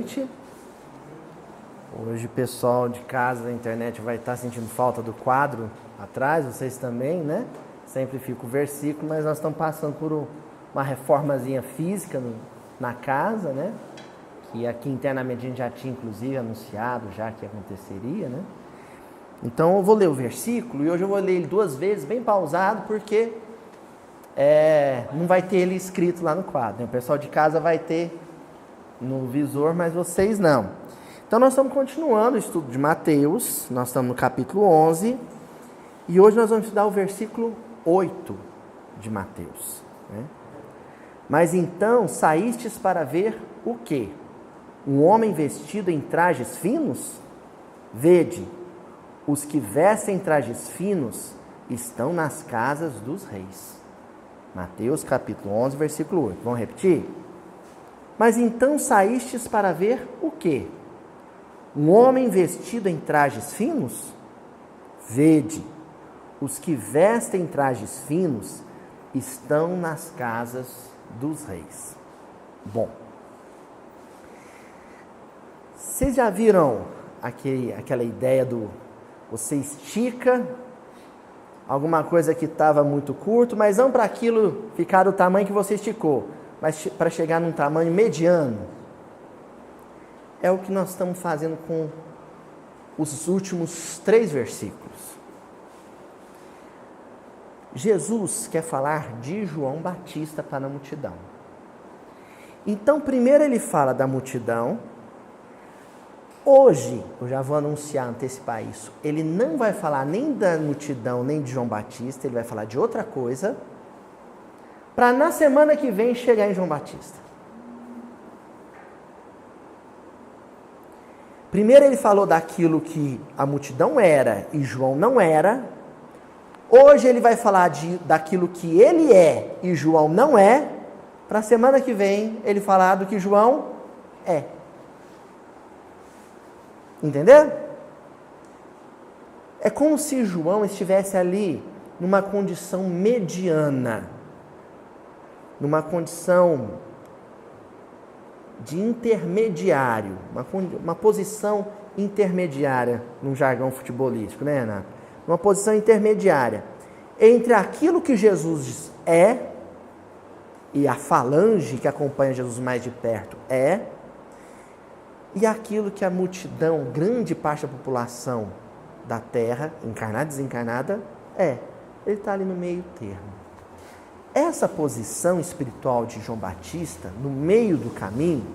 noite. Hoje o pessoal de casa da internet vai estar sentindo falta do quadro atrás, vocês também, né? Sempre fica o versículo, mas nós estamos passando por uma reformazinha física na casa, né? Que aqui internamente a gente já tinha inclusive anunciado já que aconteceria, né? Então eu vou ler o versículo e hoje eu vou ler ele 2 vezes, bem pausado, porque não vai ter ele escrito lá no quadro, né? O pessoal de casa vai ter no visor, mas vocês não. Então nós estamos continuando o estudo de Mateus, nós estamos no capítulo 11, e hoje nós vamos estudar o versículo 8 de Mateus, né? Mas então saístes para ver o quê? Um homem vestido em trajes finos? Vede, os que vestem trajes finos estão nas casas dos reis. Mateus capítulo 11, versículo 8. Vamos repetir? Mas então saístes para ver o quê? Um homem vestido em trajes finos? Vede, os que vestem trajes finos estão nas casas dos reis. Bom, vocês já viram aquela ideia do você estica alguma coisa que estava muito curto, mas não para aquilo ficar do tamanho que você esticou, mas para chegar num tamanho mediano? É o que nós estamos fazendo com os últimos 3 versículos. Jesus quer falar de João Batista para a multidão. Então, primeiro ele fala da multidão. Hoje, eu já vou antecipar isso, ele não vai falar nem da multidão, nem de João Batista, ele vai falar de outra coisa, para na semana que vem chegar em João Batista. Primeiro ele falou daquilo que a multidão era e João não era. Hoje ele vai falar daquilo que ele é e João não é, para a semana que vem ele falar do que João é. Entendeu? É como se João estivesse ali numa condição mediana, numa condição de intermediário, uma posição intermediária num jargão futebolístico, né, Renato? Uma posição intermediária entre aquilo que Jesus é e a falange que acompanha Jesus mais de perto é, e aquilo que a multidão, grande parte da população da terra, encarnada e desencarnada, é. Ele está ali no meio termo. Essa posição espiritual de João Batista, no meio do caminho,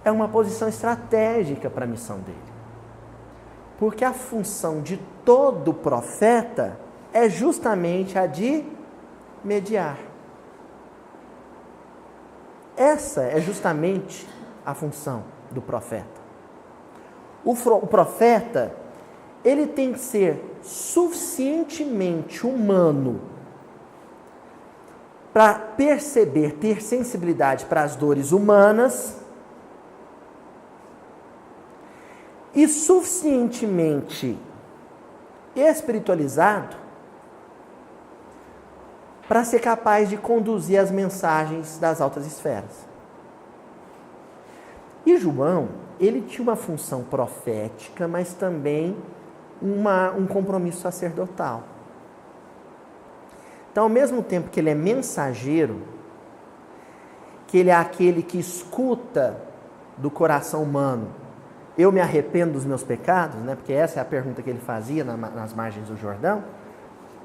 é uma posição estratégica para a missão dele. Porque a função de todo profeta é justamente a de mediar. Essa é justamente a função do profeta. O profeta, ele tem que ser suficientemente humano para perceber, ter sensibilidade para as dores humanas e suficientemente espiritualizado para ser capaz de conduzir as mensagens das altas esferas. E João, ele tinha uma função profética, mas também um compromisso sacerdotal. Então, ao mesmo tempo que ele é mensageiro, que ele é aquele que escuta do coração humano, eu me arrependo dos meus pecados, né? Porque essa é a pergunta que ele fazia nas margens do Jordão,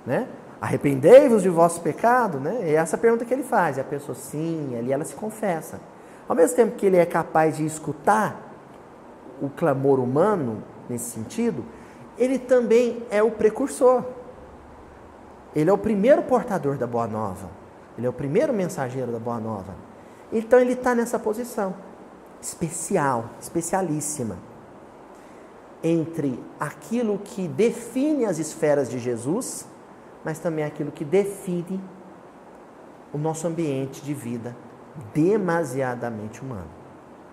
né? Arrependei-vos de vosso pecado, né? É essa a pergunta que ele faz, e a pessoa sim, e ali ela se confessa. Ao mesmo tempo que ele é capaz de escutar o clamor humano, nesse sentido, ele também é o precursor. Ele é o primeiro portador da Boa Nova. Ele é o primeiro mensageiro da Boa Nova. Então ele está nessa posição especial, especialíssima, entre aquilo que define as esferas de Jesus, mas também aquilo que define o nosso ambiente de vida demasiadamente humano.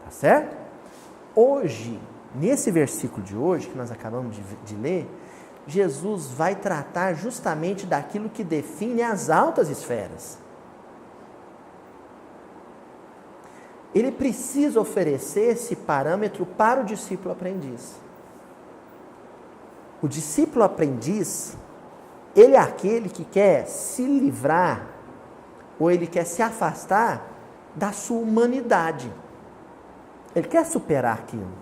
Tá certo? Hoje, nesse versículo de hoje, que nós acabamos de ler, Jesus vai tratar justamente daquilo que define as altas esferas. ele precisa oferecer esse parâmetro para o discípulo aprendiz. O discípulo aprendiz, ele é aquele que quer se livrar, ou ele quer se afastar da sua humanidade. Ele quer superar aquilo.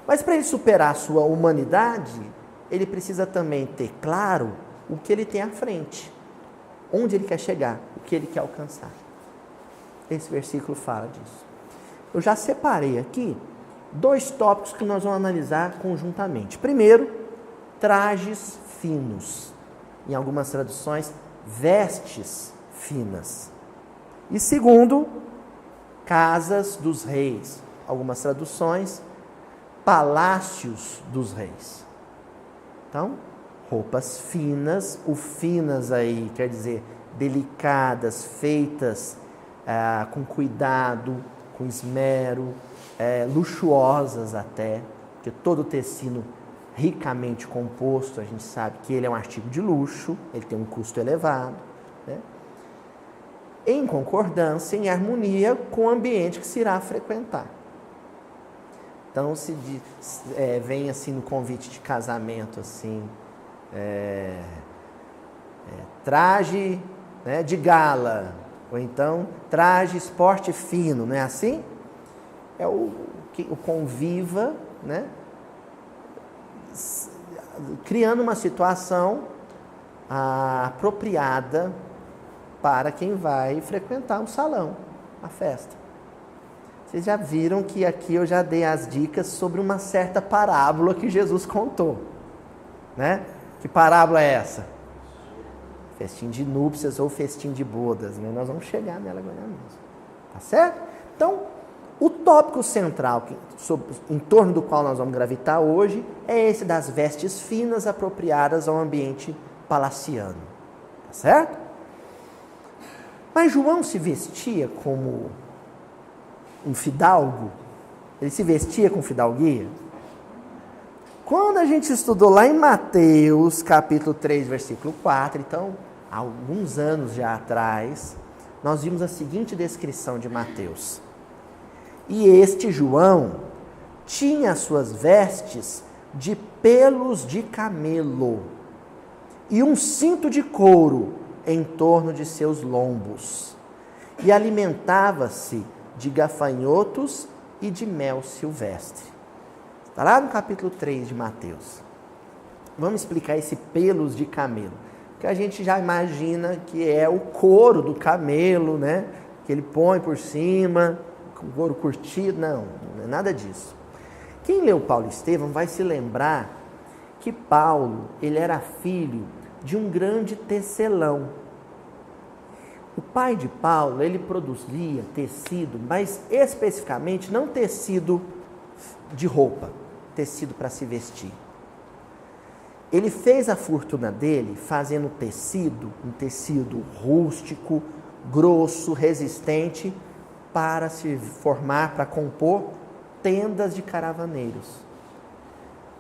Mas para ele superar a sua humanidade, ele precisa também ter claro o que ele tem à frente, onde ele quer chegar, o que ele quer alcançar. Esse versículo fala disso. Eu já separei aqui 2 tópicos que nós vamos analisar conjuntamente. Primeiro, trajes finos. Em algumas traduções, vestes finas. E segundo, casas dos reis. Algumas traduções, palácios dos reis. Então, roupas finas. O finas aí quer dizer delicadas, feitas com cuidado, com esmero, luxuosas até, porque todo tecido ricamente composto, a gente sabe que ele é um artigo de luxo, ele tem um custo elevado, né? Em concordância, em harmonia com o ambiente que se irá frequentar. Então, vem assim no convite de casamento, assim, traje, né, de gala, ou então traje esporte fino, não é assim? É o conviva, né, criando uma situação apropriada para quem vai frequentar um salão, a festa. Vocês já viram que aqui eu já dei as dicas sobre uma certa parábola que Jesus contou, né? Que parábola é essa? Festim de núpcias ou festim de bodas, né? Nós vamos chegar nela agora mesmo, tá certo? Então, o tópico central em torno do qual nós vamos gravitar hoje é esse das vestes finas apropriadas ao ambiente palaciano, tá certo? Mas João se vestia como um fidalgo? Ele se vestia com fidalguia? Quando a gente estudou lá em Mateus, capítulo 3, versículo 4, então, há alguns anos já atrás, nós vimos a seguinte descrição de Mateus. E este João tinha as suas vestes de pelos de camelo e um cinto de couro em torno de seus lombos, e alimentava-se de gafanhotos e de mel silvestre. Está lá no capítulo 3 de Mateus. Vamos explicar esse pelos de camelo, que a gente já imagina que é o couro do camelo, né? Que ele põe por cima, com o couro curtido. Não é nada disso. Quem leu Paulo e Estevão vai se lembrar que Paulo, ele era filho de um grande tecelão. O pai de Paulo, ele produzia tecido, mas especificamente não tecido de roupa, tecido para se vestir. Ele fez a fortuna dele fazendo um tecido rústico, grosso, resistente, para se formar, para compor tendas de caravaneiros.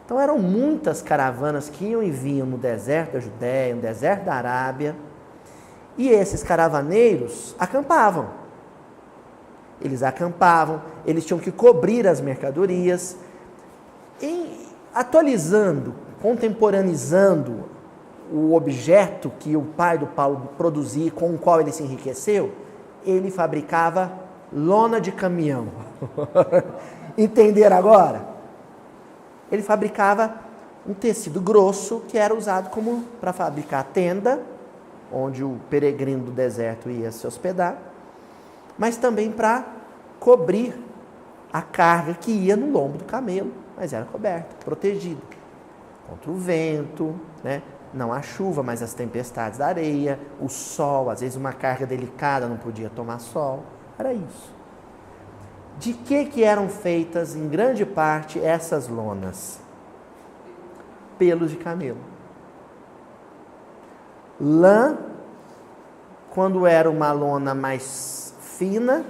Então eram muitas caravanas que iam e vinham no deserto da Judéia, no deserto da Arábia, e esses caravaneiros acampavam. Eles acampavam, eles tinham que cobrir as mercadorias, atualizando, contemporaneizando o objeto que o pai do Paulo produzia, com o qual ele se enriqueceu. Ele fabricava lona de caminhão. Entenderam agora? Ele fabricava um tecido grosso que era usado como para fabricar tenda, onde o peregrino do deserto ia se hospedar, mas também para cobrir a carga que ia no lombo do camelo, mas era coberta, protegida contra o vento, né? Não a chuva, mas as tempestades da areia, o sol, às vezes uma carga delicada não podia tomar sol, era isso. De que eram feitas, em grande parte, essas lonas? Pelos de camelo. Lã, quando era uma lona mais fina,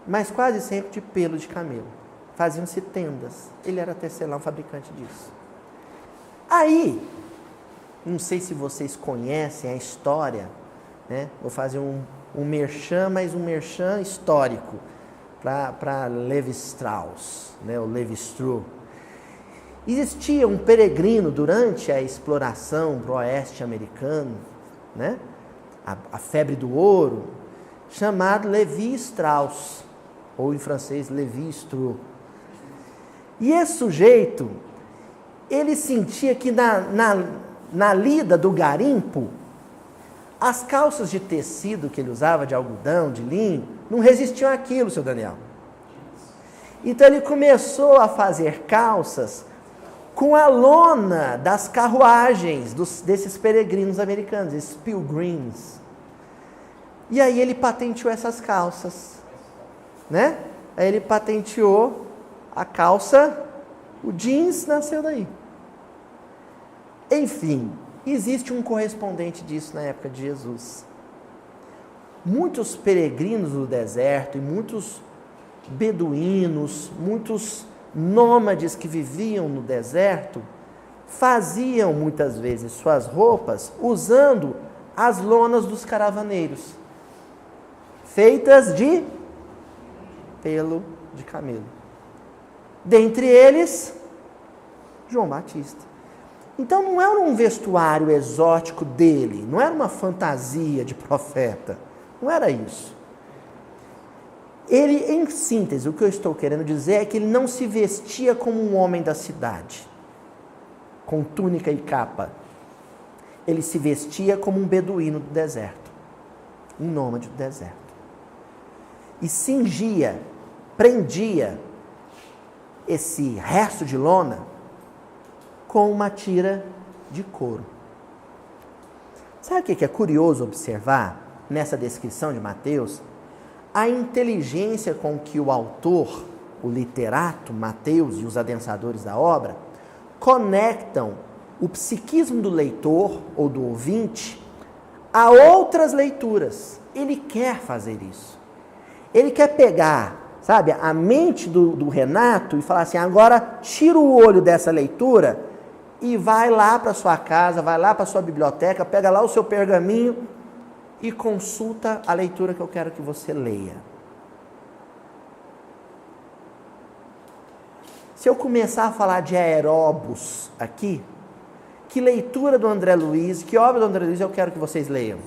mas quase sempre de pelo de camelo. Faziam-se tendas. Ele era tecelão, fabricante disso. Aí, não sei se vocês conhecem a história, né? Vou fazer um merchan, mas um merchan histórico para Levi Strauss, né, o Levi Strauss. Existia um peregrino durante a exploração para o oeste americano, né, a febre do ouro, chamado Levi Strauss, ou em francês Levi Strauss. E esse sujeito, ele sentia que na lida do garimpo, as calças de tecido que ele usava, de algodão, de linho, não resistiam àquilo, seu Daniel. Então ele começou a fazer calças com a lona das carruagens desses peregrinos americanos, esses pilgrims. E aí ele patenteou essas calças, né? Aí ele patenteou a calça, o jeans nasceu daí. Enfim, existe um correspondente disso na época de Jesus. Muitos peregrinos do deserto e muitos beduínos, muitos nômades que viviam no deserto, faziam muitas vezes suas roupas usando as lonas dos caravaneiros, feitas de pelo de camelo. Dentre eles, João Batista. Então não era um vestuário exótico dele, não era uma fantasia de profeta, não era isso. Ele, em síntese, o que eu estou querendo dizer é que ele não se vestia como um homem da cidade, com túnica e capa. Ele se vestia como um beduíno do deserto, um nômade do deserto. E cingia, prendia esse resto de lona com uma tira de couro. Sabe o que é curioso observar nessa descrição de Mateus? A inteligência com que o autor, o literato, Mateus e os adensadores da obra, conectam o psiquismo do leitor ou do ouvinte a outras leituras. Ele quer fazer isso. Ele quer pegar, sabe, a mente do Renato e falar assim, agora tira o olho dessa leitura e vai lá para sua casa, vai lá para sua biblioteca, pega lá o seu pergaminho e consulta a leitura que eu quero que você leia. Se eu começar a falar de aeróbus aqui, que leitura do André Luiz, que obra do André Luiz eu quero que vocês leiam?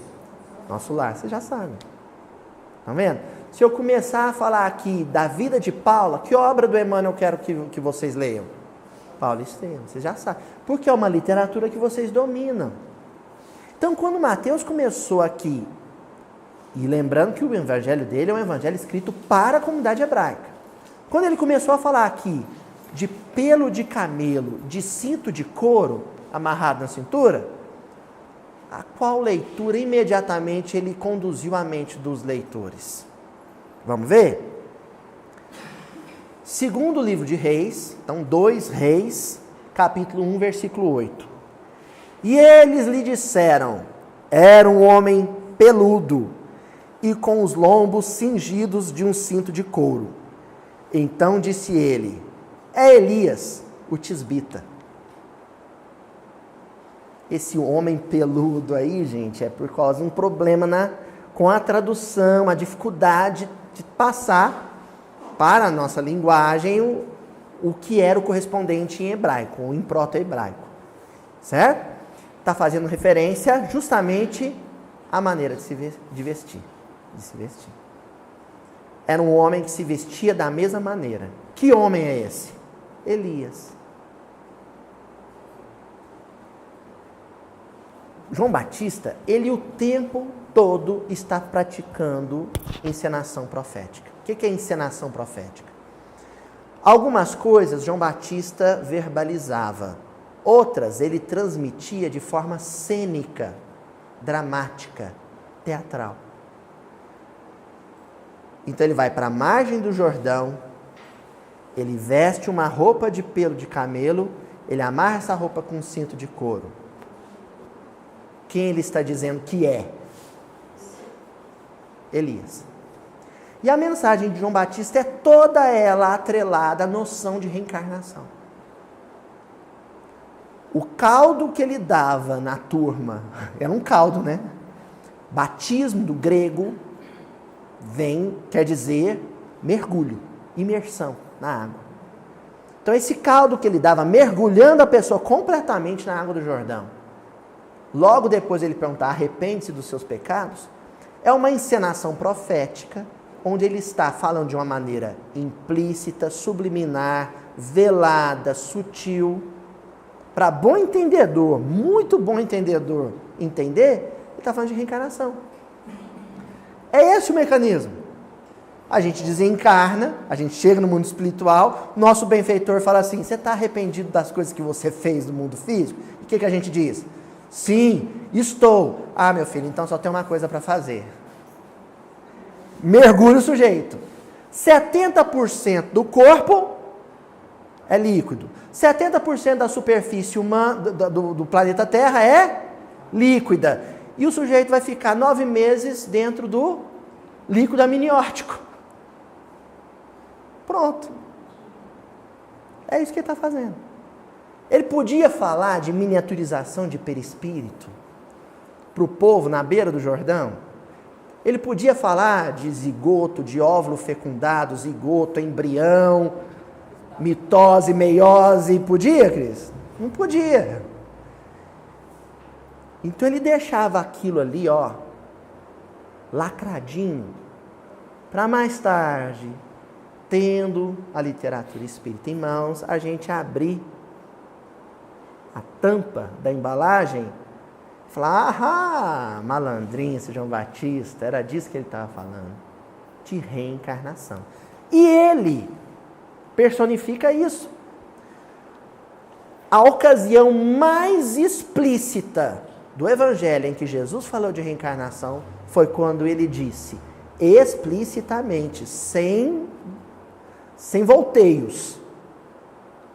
Nosso Lar, vocês já sabem. Tá vendo? Se eu começar a falar aqui da vida de Paula, que obra do Emmanuel eu quero que vocês leiam? Paulo Estevam, vocês já sabem. Porque é uma literatura que vocês dominam. Então, quando Mateus começou aqui, e lembrando que o evangelho dele é um evangelho escrito para a comunidade hebraica. Quando ele começou a falar aqui de pelo de camelo, de cinto de couro amarrado na cintura, a qual leitura imediatamente ele conduziu a mente dos leitores? Vamos ver? Segundo livro de Reis, então 2 Reis, capítulo 1, versículo 8. E eles lhe disseram, era um homem peludo e com os lombos cingidos de um cinto de couro. Então disse ele, é Elias, o tisbita. Esse homem peludo aí, gente, é por causa de um problema com a tradução, a dificuldade de passar para a nossa linguagem o que era o correspondente em hebraico, ou em proto-hebraico. Certo? Está fazendo referência justamente à maneira de se vestir. Era um homem que se vestia da mesma maneira. Que homem é esse? Elias. João Batista, ele o tempo todo está praticando encenação profética. O que é encenação profética? Algumas coisas João Batista verbalizava, outras ele transmitia de forma cênica, dramática, teatral. Então ele vai para a margem do Jordão, ele veste uma roupa de pelo de camelo, ele amarra essa roupa com um cinto de couro. Quem ele está dizendo que é? Elias. E a mensagem de João Batista é toda ela atrelada à noção de reencarnação. O caldo que ele dava na turma, era um caldo, né? Batismo do grego, quer dizer mergulho, imersão na água. Então esse caldo que ele dava, mergulhando a pessoa completamente na água do Jordão, logo depois ele perguntar, arrepende-se dos seus pecados, é uma encenação profética, onde ele está falando de uma maneira implícita, subliminar, velada, sutil, para bom entendedor, muito bom entendedor, entender, ele está falando de reencarnação. É esse o mecanismo. A gente desencarna, a gente chega no mundo espiritual, nosso benfeitor fala assim, você está arrependido das coisas que você fez no mundo físico? E o que a gente diz? Sim, estou. Ah, meu filho, então só tem uma coisa para fazer. Mergulha o sujeito. 70% do corpo é líquido. 70% da superfície humana, do planeta Terra é líquida. E o sujeito vai ficar 9 meses dentro do líquido amniótico. Pronto. É isso que ele está fazendo. Ele podia falar de miniaturização de perispírito para o povo na beira do Jordão. Ele podia falar de zigoto, de óvulo fecundado, zigoto, embrião, mitose, meiose. Podia, Cris? Não podia. Então ele deixava aquilo ali, lacradinho, para mais tarde, tendo a literatura espírita em mãos, a gente abrir a tampa da embalagem e falar, malandrinho esse João Batista, era disso que ele estava falando, de reencarnação. E ele personifica isso. A ocasião mais explícita do Evangelho em que Jesus falou de reencarnação foi quando ele disse, explicitamente, sem volteios,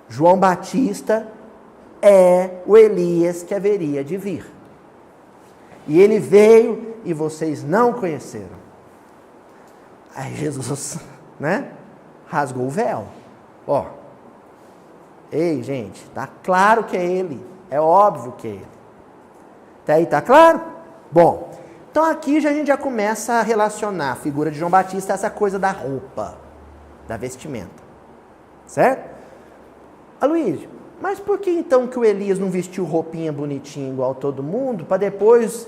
João Batista é o Elias que haveria de vir. E ele veio e vocês não conheceram. Aí Jesus, rasgou o véu. Ei, gente, tá claro que é ele. É óbvio que é ele. Até aí tá claro? Bom, então aqui a gente já começa a relacionar a figura de João Batista a essa coisa da roupa, da vestimenta. Certo? Aloysio, mas por que então que o Elias não vestiu roupinha bonitinha igual todo mundo, para depois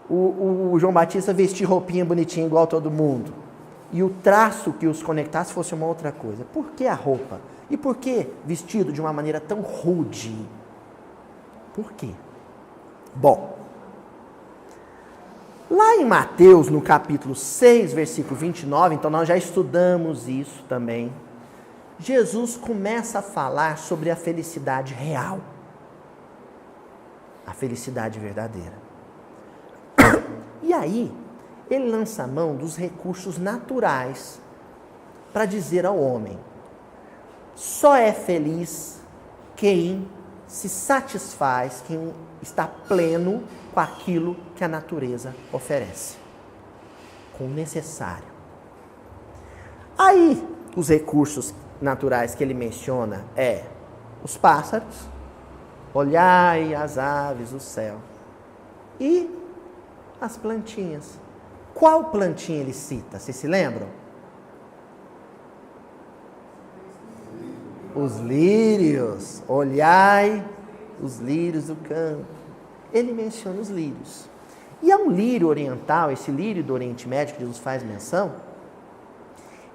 o João Batista vestir roupinha bonitinha igual todo mundo? E o traço que os conectasse fosse uma outra coisa. Por que a roupa? E por que vestido de uma maneira tão rude? Por quê? Bom, lá em Mateus, no capítulo 6, versículo 29, então nós já estudamos isso também, Jesus começa a falar sobre a felicidade real, a felicidade verdadeira. E aí, ele lança a mão dos recursos naturais para dizer ao homem, só é feliz quem se satisfaz, quem está pleno com aquilo que a natureza oferece, com o necessário. Aí, os recursos naturais que ele menciona os pássaros, olhai as aves do céu e as plantinhas. Qual plantinha ele cita? Vocês se lembram? Os lírios. Olhai os lírios do campo. Ele menciona os lírios. E é um lírio oriental, esse lírio do Oriente Médio que Jesus faz menção,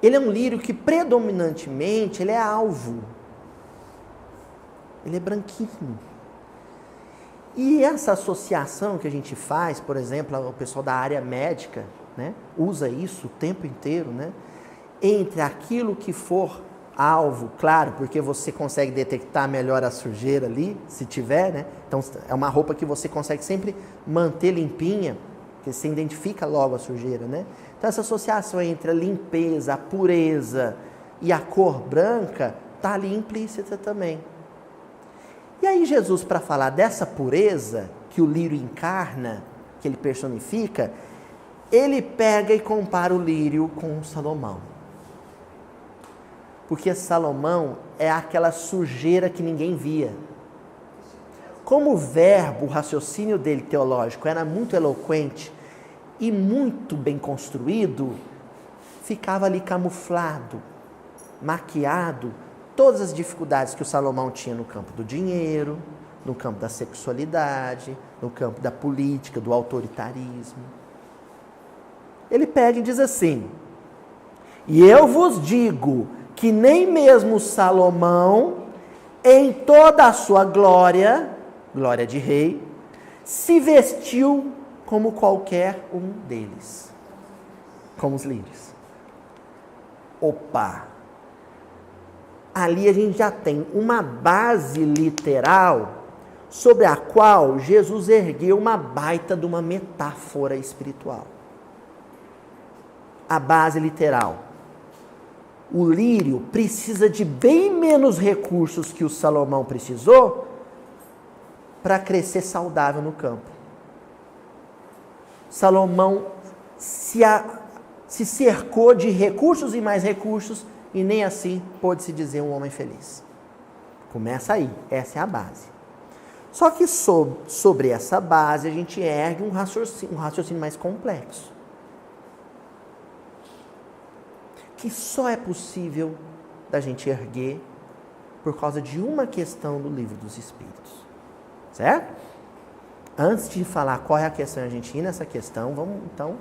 ele é um lírio que predominantemente ele é alvo. Ele é branquinho. E essa associação que a gente faz, por exemplo, o pessoal da área médica, usa isso o tempo inteiro, entre aquilo que for alvo, claro, porque você consegue detectar melhor a sujeira ali, se tiver, Então, é uma roupa que você consegue sempre manter limpinha, porque você identifica logo a sujeira, Então, essa associação entre a limpeza, a pureza e a cor branca está ali implícita também. E aí Jesus, para falar dessa pureza que o lírio encarna, que ele personifica, ele pega e compara o lírio com Salomão. Porque Salomão é aquela sujeira que ninguém via. Como o verbo, o raciocínio dele teológico era muito eloquente e muito bem construído, ficava ali camuflado, maquiado, todas as dificuldades que o Salomão tinha no campo do dinheiro, no campo da sexualidade, no campo da política, do autoritarismo. Ele pega e diz assim: e eu vos digo que nem mesmo Salomão, em toda a sua glória, glória de rei, se vestiu como qualquer um deles, como os lírios. Opa! Ali a gente já tem uma base literal sobre a qual Jesus ergueu uma baita de uma metáfora espiritual. A base literal. O lírio precisa de bem menos recursos que o Salomão precisou para crescer saudável no campo. Salomão se cercou de recursos e mais recursos e nem assim pôde-se dizer um homem feliz. Começa aí, essa é a base. Só que sobre essa base a gente ergue um raciocínio mais complexo. Que só é possível da gente erguer por causa de uma questão do Livro dos Espíritos. Certo? Antes de falar qual é a questão, a gente ir nessa questão, vamos então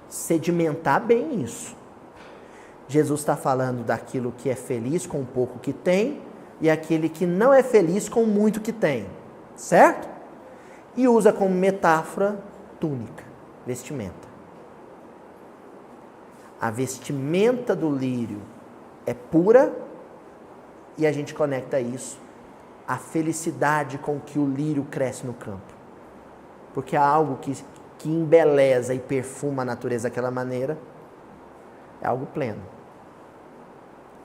sedimentar bem isso. Jesus está falando daquilo que é feliz com o pouco que tem e aquele que não é feliz com o muito que tem. Certo? E usa como metáfora túnica, vestimenta. A vestimenta do lírio é pura e a gente conecta isso à felicidade com que o lírio cresce no campo. Porque é algo que embeleza e perfuma a natureza daquela maneira, é algo pleno.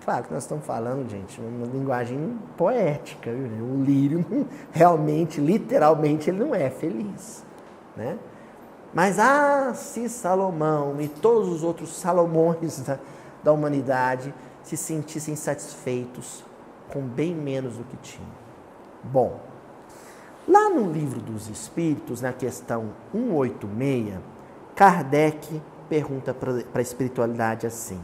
Claro que nós estamos falando, gente, uma linguagem poética. Viu? O lírio, realmente, literalmente, ele não é feliz. Né? Mas, se Salomão e todos os outros Salomões da humanidade se sentissem satisfeitos com bem menos do que tinham. Bom, lá no Livro dos Espíritos, na questão 186, Kardec pergunta para a espiritualidade assim: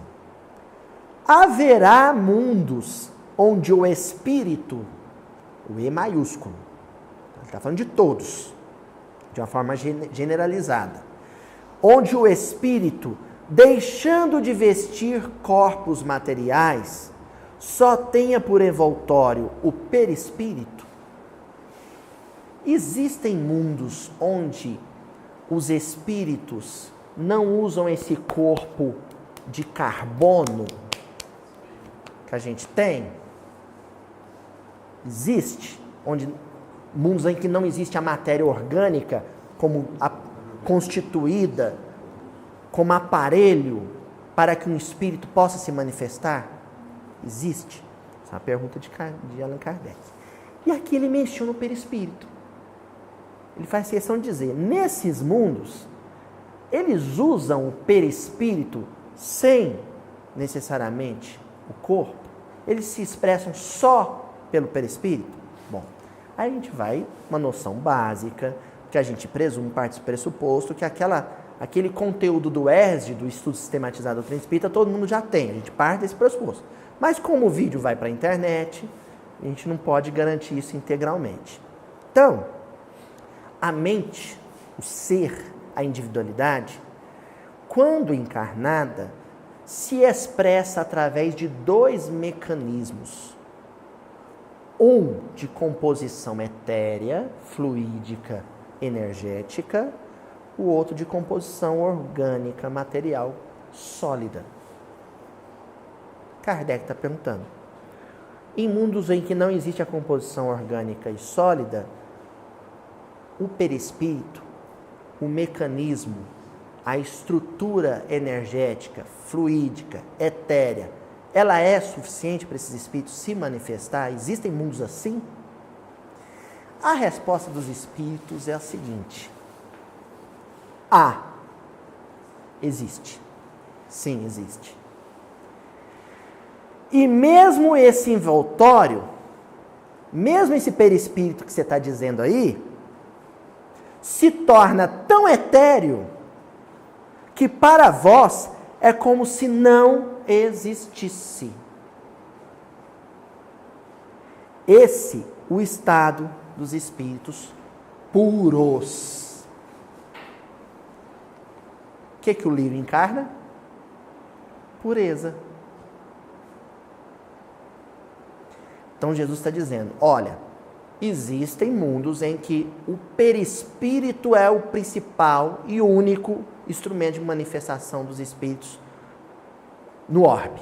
haverá mundos onde o espírito, o E maiúsculo, ele está falando de todos, de uma forma generalizada, onde o espírito, deixando de vestir corpos materiais, só tenha por envoltório o perispírito? Existem mundos onde os espíritos não usam esse corpo de carbono que a gente tem? Existe mundos em que não existe a matéria orgânica constituída como aparelho para que um espírito possa se manifestar? Existe. Essa é uma pergunta de Allan Kardec. E aqui ele menciona o perispírito. Ele faz questão de dizer, nesses mundos, eles usam o perispírito sem necessariamente o corpo? Eles se expressam só pelo perispírito? Bom, aí a gente vai, uma noção básica, que a gente presume, parte do pressuposto, que aquele conteúdo do ESD, do Estudo Sistematizado da Doutrina Espírita, todo mundo já tem, a gente parte desse pressuposto. Mas como o vídeo vai para a internet, a gente não pode garantir isso integralmente. Então, a mente, o ser, a individualidade, quando encarnada, se expressa através de dois mecanismos. Um de composição etérea, fluídica, energética, o outro de composição orgânica, material, sólida. Kardec está perguntando, em mundos em que não existe a composição orgânica e sólida, o perispírito, o mecanismo, a estrutura energética, fluídica, etérea, ela é suficiente para esses espíritos se manifestar? Existem mundos assim? A resposta dos espíritos é a seguinte: existe. Sim, existe. E mesmo esse envoltório, mesmo esse perispírito que você está dizendo aí, se torna tão etéreo que para vós é como se não existisse. Esse, o estado dos espíritos puros. O que o livro encarna? Pureza. Então Jesus está dizendo, olha, existem mundos em que o perispírito é o principal e único instrumento de manifestação dos espíritos no orbe.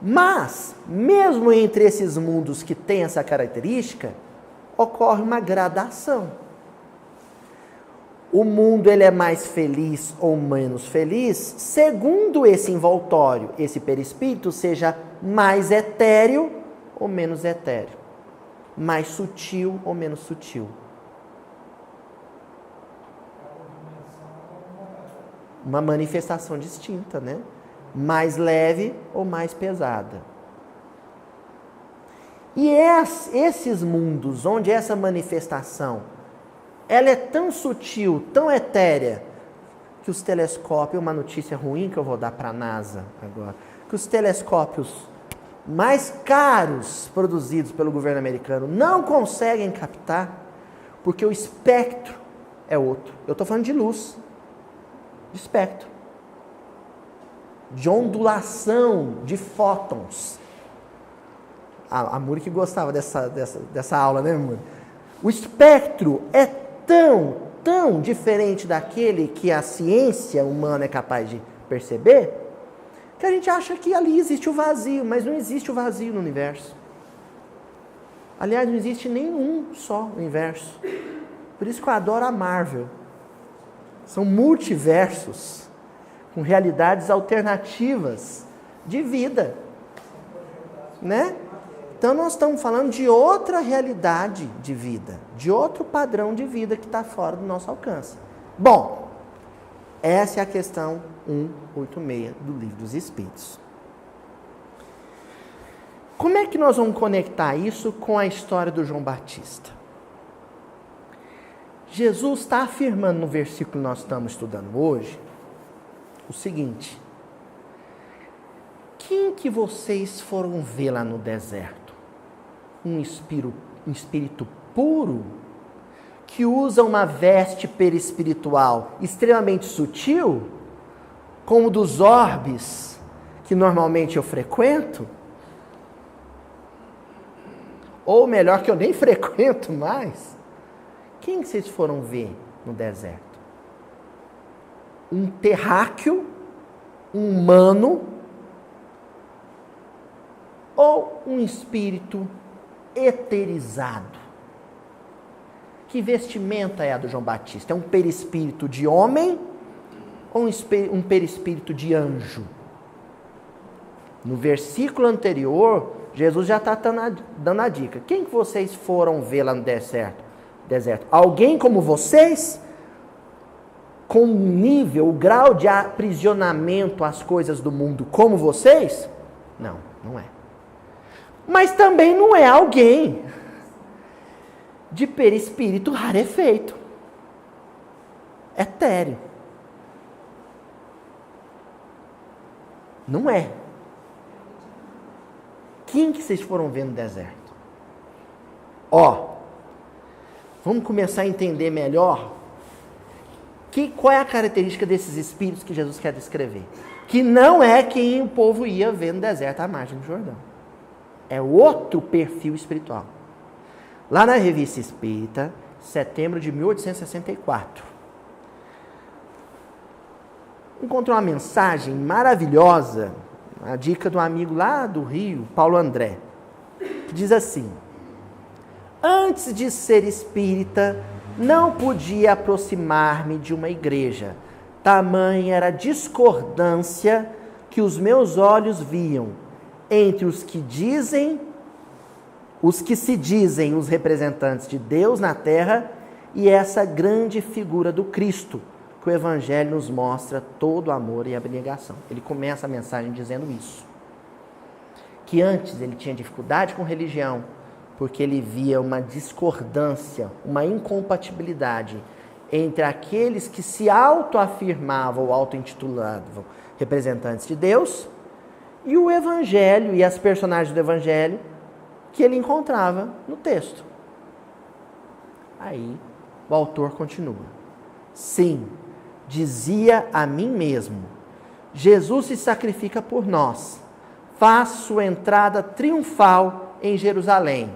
Mas, mesmo entre esses mundos que têm essa característica, ocorre uma gradação. O mundo ele é mais feliz ou menos feliz, segundo esse envoltório, esse perispírito seja mais etéreo ou menos etéreo, mais sutil ou menos sutil. Uma manifestação distinta, né? Mais leve ou mais pesada. E esses mundos onde essa manifestação ela é tão sutil, tão etérea, que os telescópios, uma notícia ruim que eu vou dar para a NASA agora, que os telescópios mais caros produzidos pelo governo americano não conseguem captar, porque o espectro é outro. Eu estou falando de luz, de espectro, de ondulação de fótons. A Muri que gostava dessa aula, né, Muri? O espectro é tão diferente daquele que a ciência humana é capaz de perceber, que a gente acha que ali existe o vazio, mas não existe o vazio no universo. Aliás, não existe nenhum só universo. Por isso que eu adoro a Marvel. São multiversos, com realidades alternativas de vida, né? Então nós estamos falando de outra realidade de vida, de outro padrão de vida que está fora do nosso alcance. Bom, essa é a questão 186 do Livro dos Espíritos. Como é que nós vamos conectar isso com a história do João Batista? Jesus está afirmando no versículo que nós estamos estudando hoje o seguinte: quem que vocês foram ver lá no deserto? Um espírito puro que usa uma veste perispiritual extremamente sutil, como dos orbes que normalmente eu frequento? Ou melhor, que eu nem frequento mais? Quem vocês foram ver no deserto? Um terráqueo, um humano, ou um espírito eterizado? Que vestimenta é a do João Batista? É um perispírito de homem ou um perispírito de anjo? No versículo anterior, Jesus já está dando a dica. Quem que vocês foram ver lá no deserto? Alguém como vocês? Com um nível, o grau de aprisionamento às coisas do mundo como vocês? Não, não é. Mas também não é alguém de perispírito rarefeito, etéreo. Não é. Quem que vocês foram ver no deserto? Vamos começar a entender melhor qual é a característica desses espíritos que Jesus quer descrever. Que não é quem o povo ia ver no deserto à margem do Jordão. É outro perfil espiritual. Lá na Revista Espírita, setembro de 1864, encontrou uma mensagem maravilhosa, a dica do amigo lá do Rio, Paulo André, que diz assim: antes de ser espírita, não podia aproximar-me de uma igreja. Tamanha era a discordância que os meus olhos viam entre os que se dizem os representantes de Deus na terra e essa grande figura do Cristo, que o Evangelho nos mostra todo o amor e abnegação. Ele começa a mensagem dizendo isso. Que antes ele tinha dificuldade com religião, porque ele via uma discordância, uma incompatibilidade entre aqueles que se autoafirmavam ou auto-intitulavam representantes de Deus e o Evangelho e as personagens do Evangelho que ele encontrava no texto. Aí o autor continua. Sim, dizia a mim mesmo, Jesus se sacrifica por nós, faz sua entrada triunfal em Jerusalém,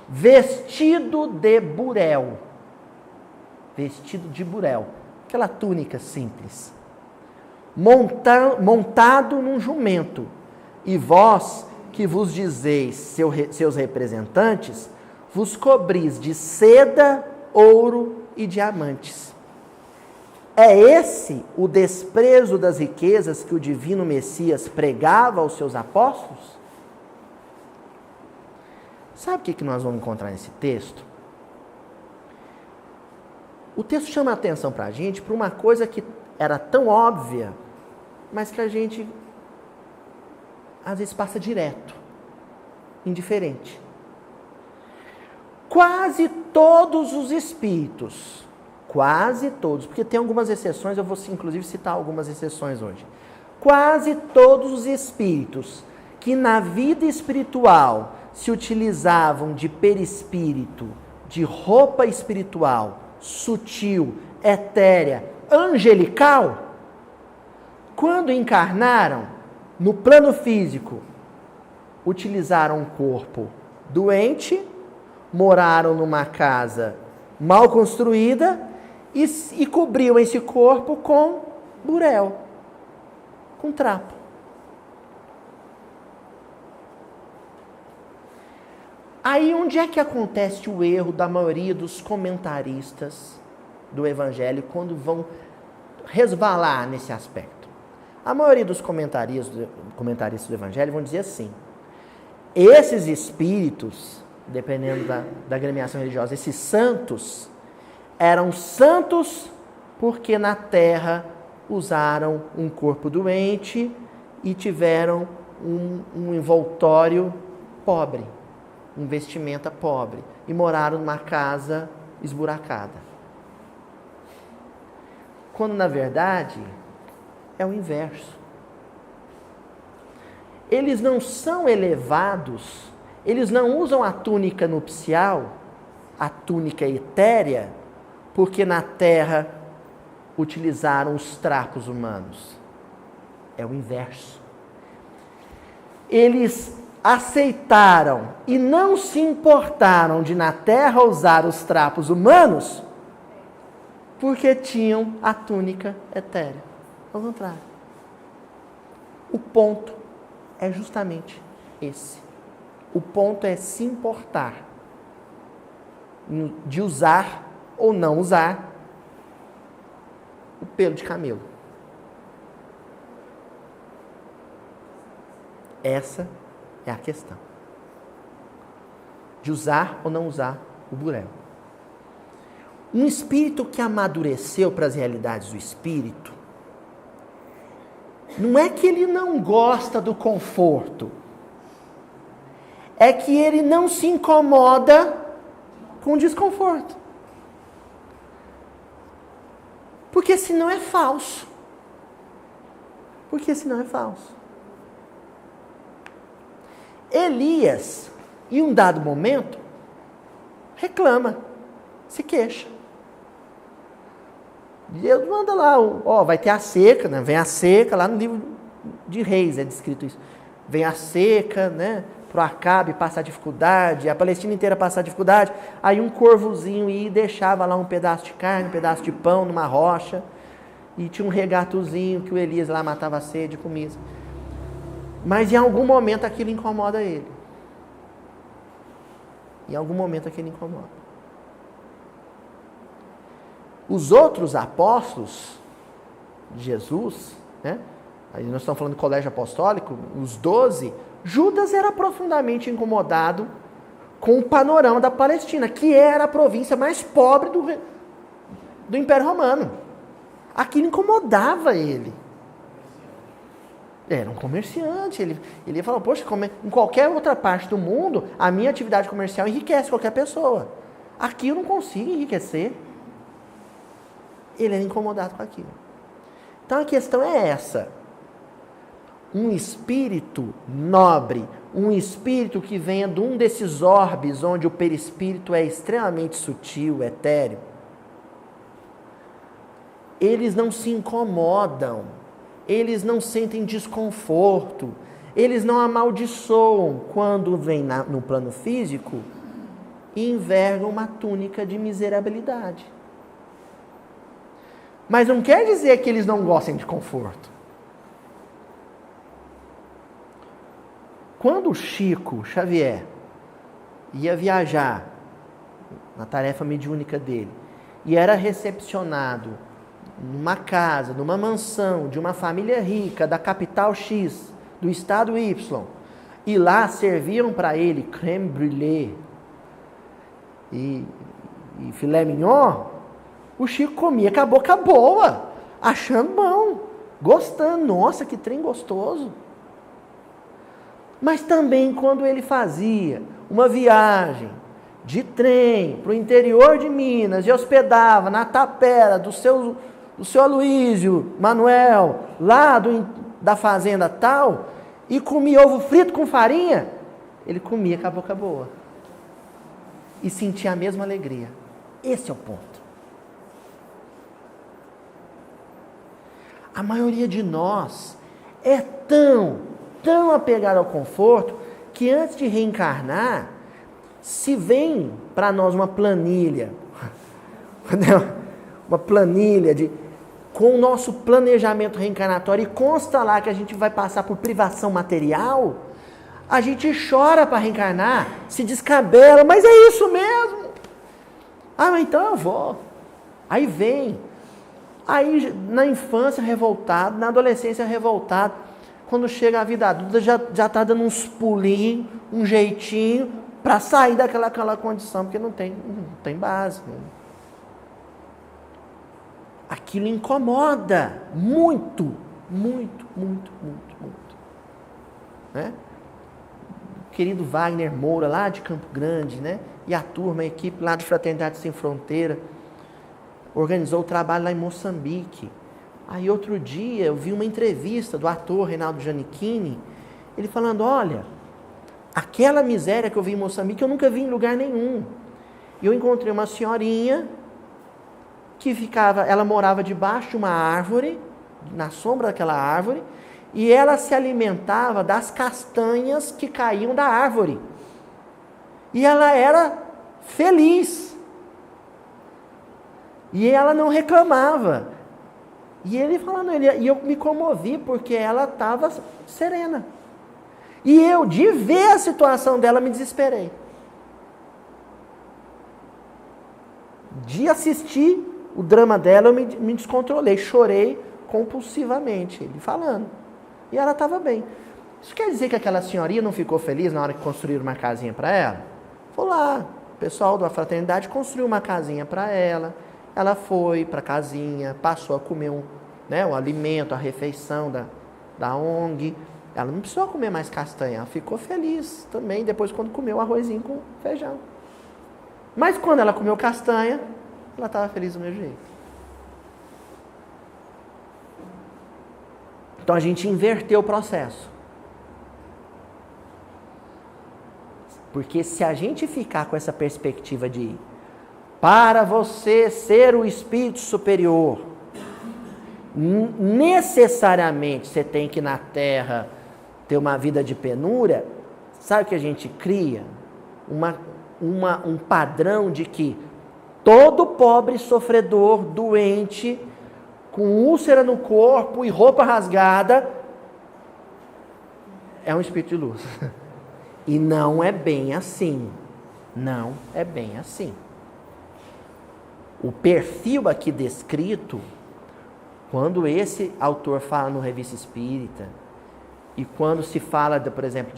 vestido de burel. Vestido de burel, aquela túnica simples, montado num jumento, e vós que vos dizeis seus representantes, vos cobris de seda, ouro e diamantes. É esse o desprezo das riquezas que o divino Messias pregava aos seus apóstolos? Sabe o que nós vamos encontrar nesse texto? O texto chama a atenção para a gente para uma coisa que era tão óbvia, mas que a gente às vezes passa direto, indiferente. Quase todos os espíritos, quase todos, porque tem algumas exceções, eu vou inclusive citar algumas exceções hoje. Quase todos os espíritos que na vida espiritual se utilizavam de perispírito, de roupa espiritual, sutil, etérea, angelical, quando encarnaram no plano físico, utilizaram um corpo doente, moraram numa casa mal construída e cobriam esse corpo com burel, com trapo. Aí onde é que acontece o erro da maioria dos comentaristas do Evangelho quando vão resvalar nesse aspecto? A maioria dos comentaristas do Evangelho vão dizer assim, esses espíritos, dependendo da agremiação religiosa, esses santos, eram santos porque na terra usaram um corpo doente e tiveram um envoltório pobre, um vestimenta pobre, e moraram numa casa esburacada. Quando, na verdade, é o inverso. Eles não são elevados, eles não usam a túnica nupcial, a túnica etérea, porque na terra utilizaram os trapos humanos. É o inverso. Eles aceitaram e não se importaram de na terra usar os trapos humanos porque tinham a túnica etérea. Ao contrário. O ponto é justamente esse. O ponto é se importar de usar ou não usar o pelo de camelo. Essa é a questão. De usar ou não usar o burel. Um espírito que amadureceu para as realidades do espírito, não é que ele não gosta do conforto, é que ele não se incomoda com o desconforto. Porque senão é falso. Porque senão é falso. Elias, em um dado momento, reclama, se queixa. Deus manda lá, vai ter a seca, né? Vem a seca, lá no livro de Reis é descrito isso. Vem a seca, né? Pro Acabe passar dificuldade, a Palestina inteira passar dificuldade. Aí um corvozinho ia e deixava lá um pedaço de carne, um pedaço de pão numa rocha. E tinha um regatozinho que o Elias lá matava a sede e comia. Mas em algum momento aquilo incomoda ele. Em algum momento aquilo incomoda. Os outros apóstolos de Jesus, né? Aí nós estamos falando do colégio apostólico, os 12, Judas era profundamente incomodado com o panorama da Palestina, que era a província mais pobre do Império Romano. Aquilo incomodava ele. Era um comerciante, ele ia falar, poxa, em qualquer outra parte do mundo, a minha atividade comercial enriquece qualquer pessoa. Aqui eu não consigo enriquecer. Ele era incomodado com aquilo. Então a questão é essa. Um espírito nobre, um espírito que venha de um desses orbes onde o perispírito é extremamente sutil, etéreo, eles não se incomodam, eles não sentem desconforto, eles não amaldiçoam quando vem no plano físico e envergam uma túnica de miserabilidade. Mas não quer dizer que eles não gostem de conforto. Quando o Chico Xavier ia viajar na tarefa mediúnica dele e era recepcionado numa casa, numa mansão de uma família rica da capital X, do estado Y, e lá serviam para ele creme brûlée e filé mignon, o Chico comia com a boca boa, achando bom, gostando. Nossa, que trem gostoso. Mas também quando ele fazia uma viagem de trem para o interior de Minas e hospedava na tapera do seu Aloísio Manuel, lá da fazenda tal, e comia ovo frito com farinha, ele comia com a boca boa. E sentia a mesma alegria. Esse é o ponto. A maioria de nós é tão apegado ao conforto que antes de reencarnar, se vem para nós uma planilha com o nosso planejamento reencarnatório e consta lá que a gente vai passar por privação material, a gente chora para reencarnar, se descabela, mas é isso mesmo. Ah, então eu vou. Aí vem. Aí na infância revoltado, na adolescência revoltado, quando chega a vida adulta já está dando uns pulinhos, um jeitinho para sair daquela condição, porque não tem base. Aquilo incomoda muito, muito, muito, muito, muito. Né? O querido Wagner Moura, lá de Campo Grande, né? E a turma, a equipe lá de Fraternidade Sem Fronteira, organizou o trabalho lá em Moçambique. Aí outro dia eu vi uma entrevista do ator Reinaldo Giannichini, ele falando, olha, aquela miséria que eu vi em Moçambique eu nunca vi em lugar nenhum. E eu encontrei uma senhorinha que ela morava debaixo de uma árvore, na sombra daquela árvore, e ela se alimentava das castanhas que caíam da árvore. E ela era feliz. E ela não reclamava. E ele falando, e eu me comovi porque ela estava serena. E eu, de ver a situação dela, me desesperei. De assistir o drama dela, eu me descontrolei, chorei compulsivamente, ele falando. E ela estava bem. Isso quer dizer que aquela senhorinha não ficou feliz na hora que construíram uma casinha para ela? Foi lá, o pessoal da fraternidade construiu uma casinha para ela. Ela foi para a casinha, passou a comer o alimento, a refeição da ONG. Ela não precisou comer mais castanha, ela ficou feliz também depois quando comeu arrozinho com feijão. Mas quando ela comeu castanha, ela estava feliz do mesmo jeito. Então a gente inverteu o processo. Porque se a gente ficar com essa perspectiva de para você ser o espírito superior, necessariamente você tem que na Terra ter uma vida de penúria, sabe o que a gente cria? Um padrão de que todo pobre sofredor, doente, com úlcera no corpo e roupa rasgada, é um espírito de luz. E não é bem assim. Não é bem assim. O perfil aqui descrito, quando esse autor fala no Revista Espírita, e quando se fala, por exemplo,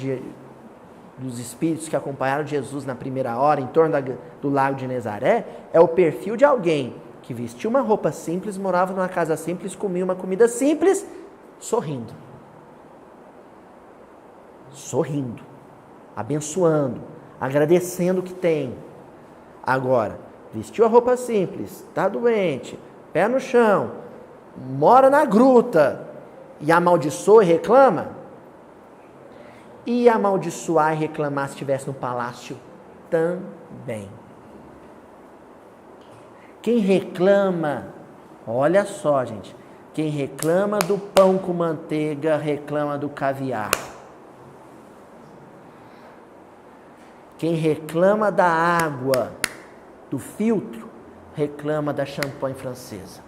dos espíritos que acompanharam Jesus na primeira hora, em torno do lago de Nezaré, é o perfil de alguém que vestia uma roupa simples, morava numa casa simples, comia uma comida simples, sorrindo. Sorrindo, abençoando, agradecendo o que tem. Agora, vestiu a roupa simples, está doente, pé no chão, mora na gruta e amaldiçoa e reclama, e amaldiçoar e reclamar se estivesse no palácio também. Quem reclama, olha só, gente, quem reclama do pão com manteiga, reclama do caviar. Quem reclama da água, do filtro, reclama da champanhe francesa.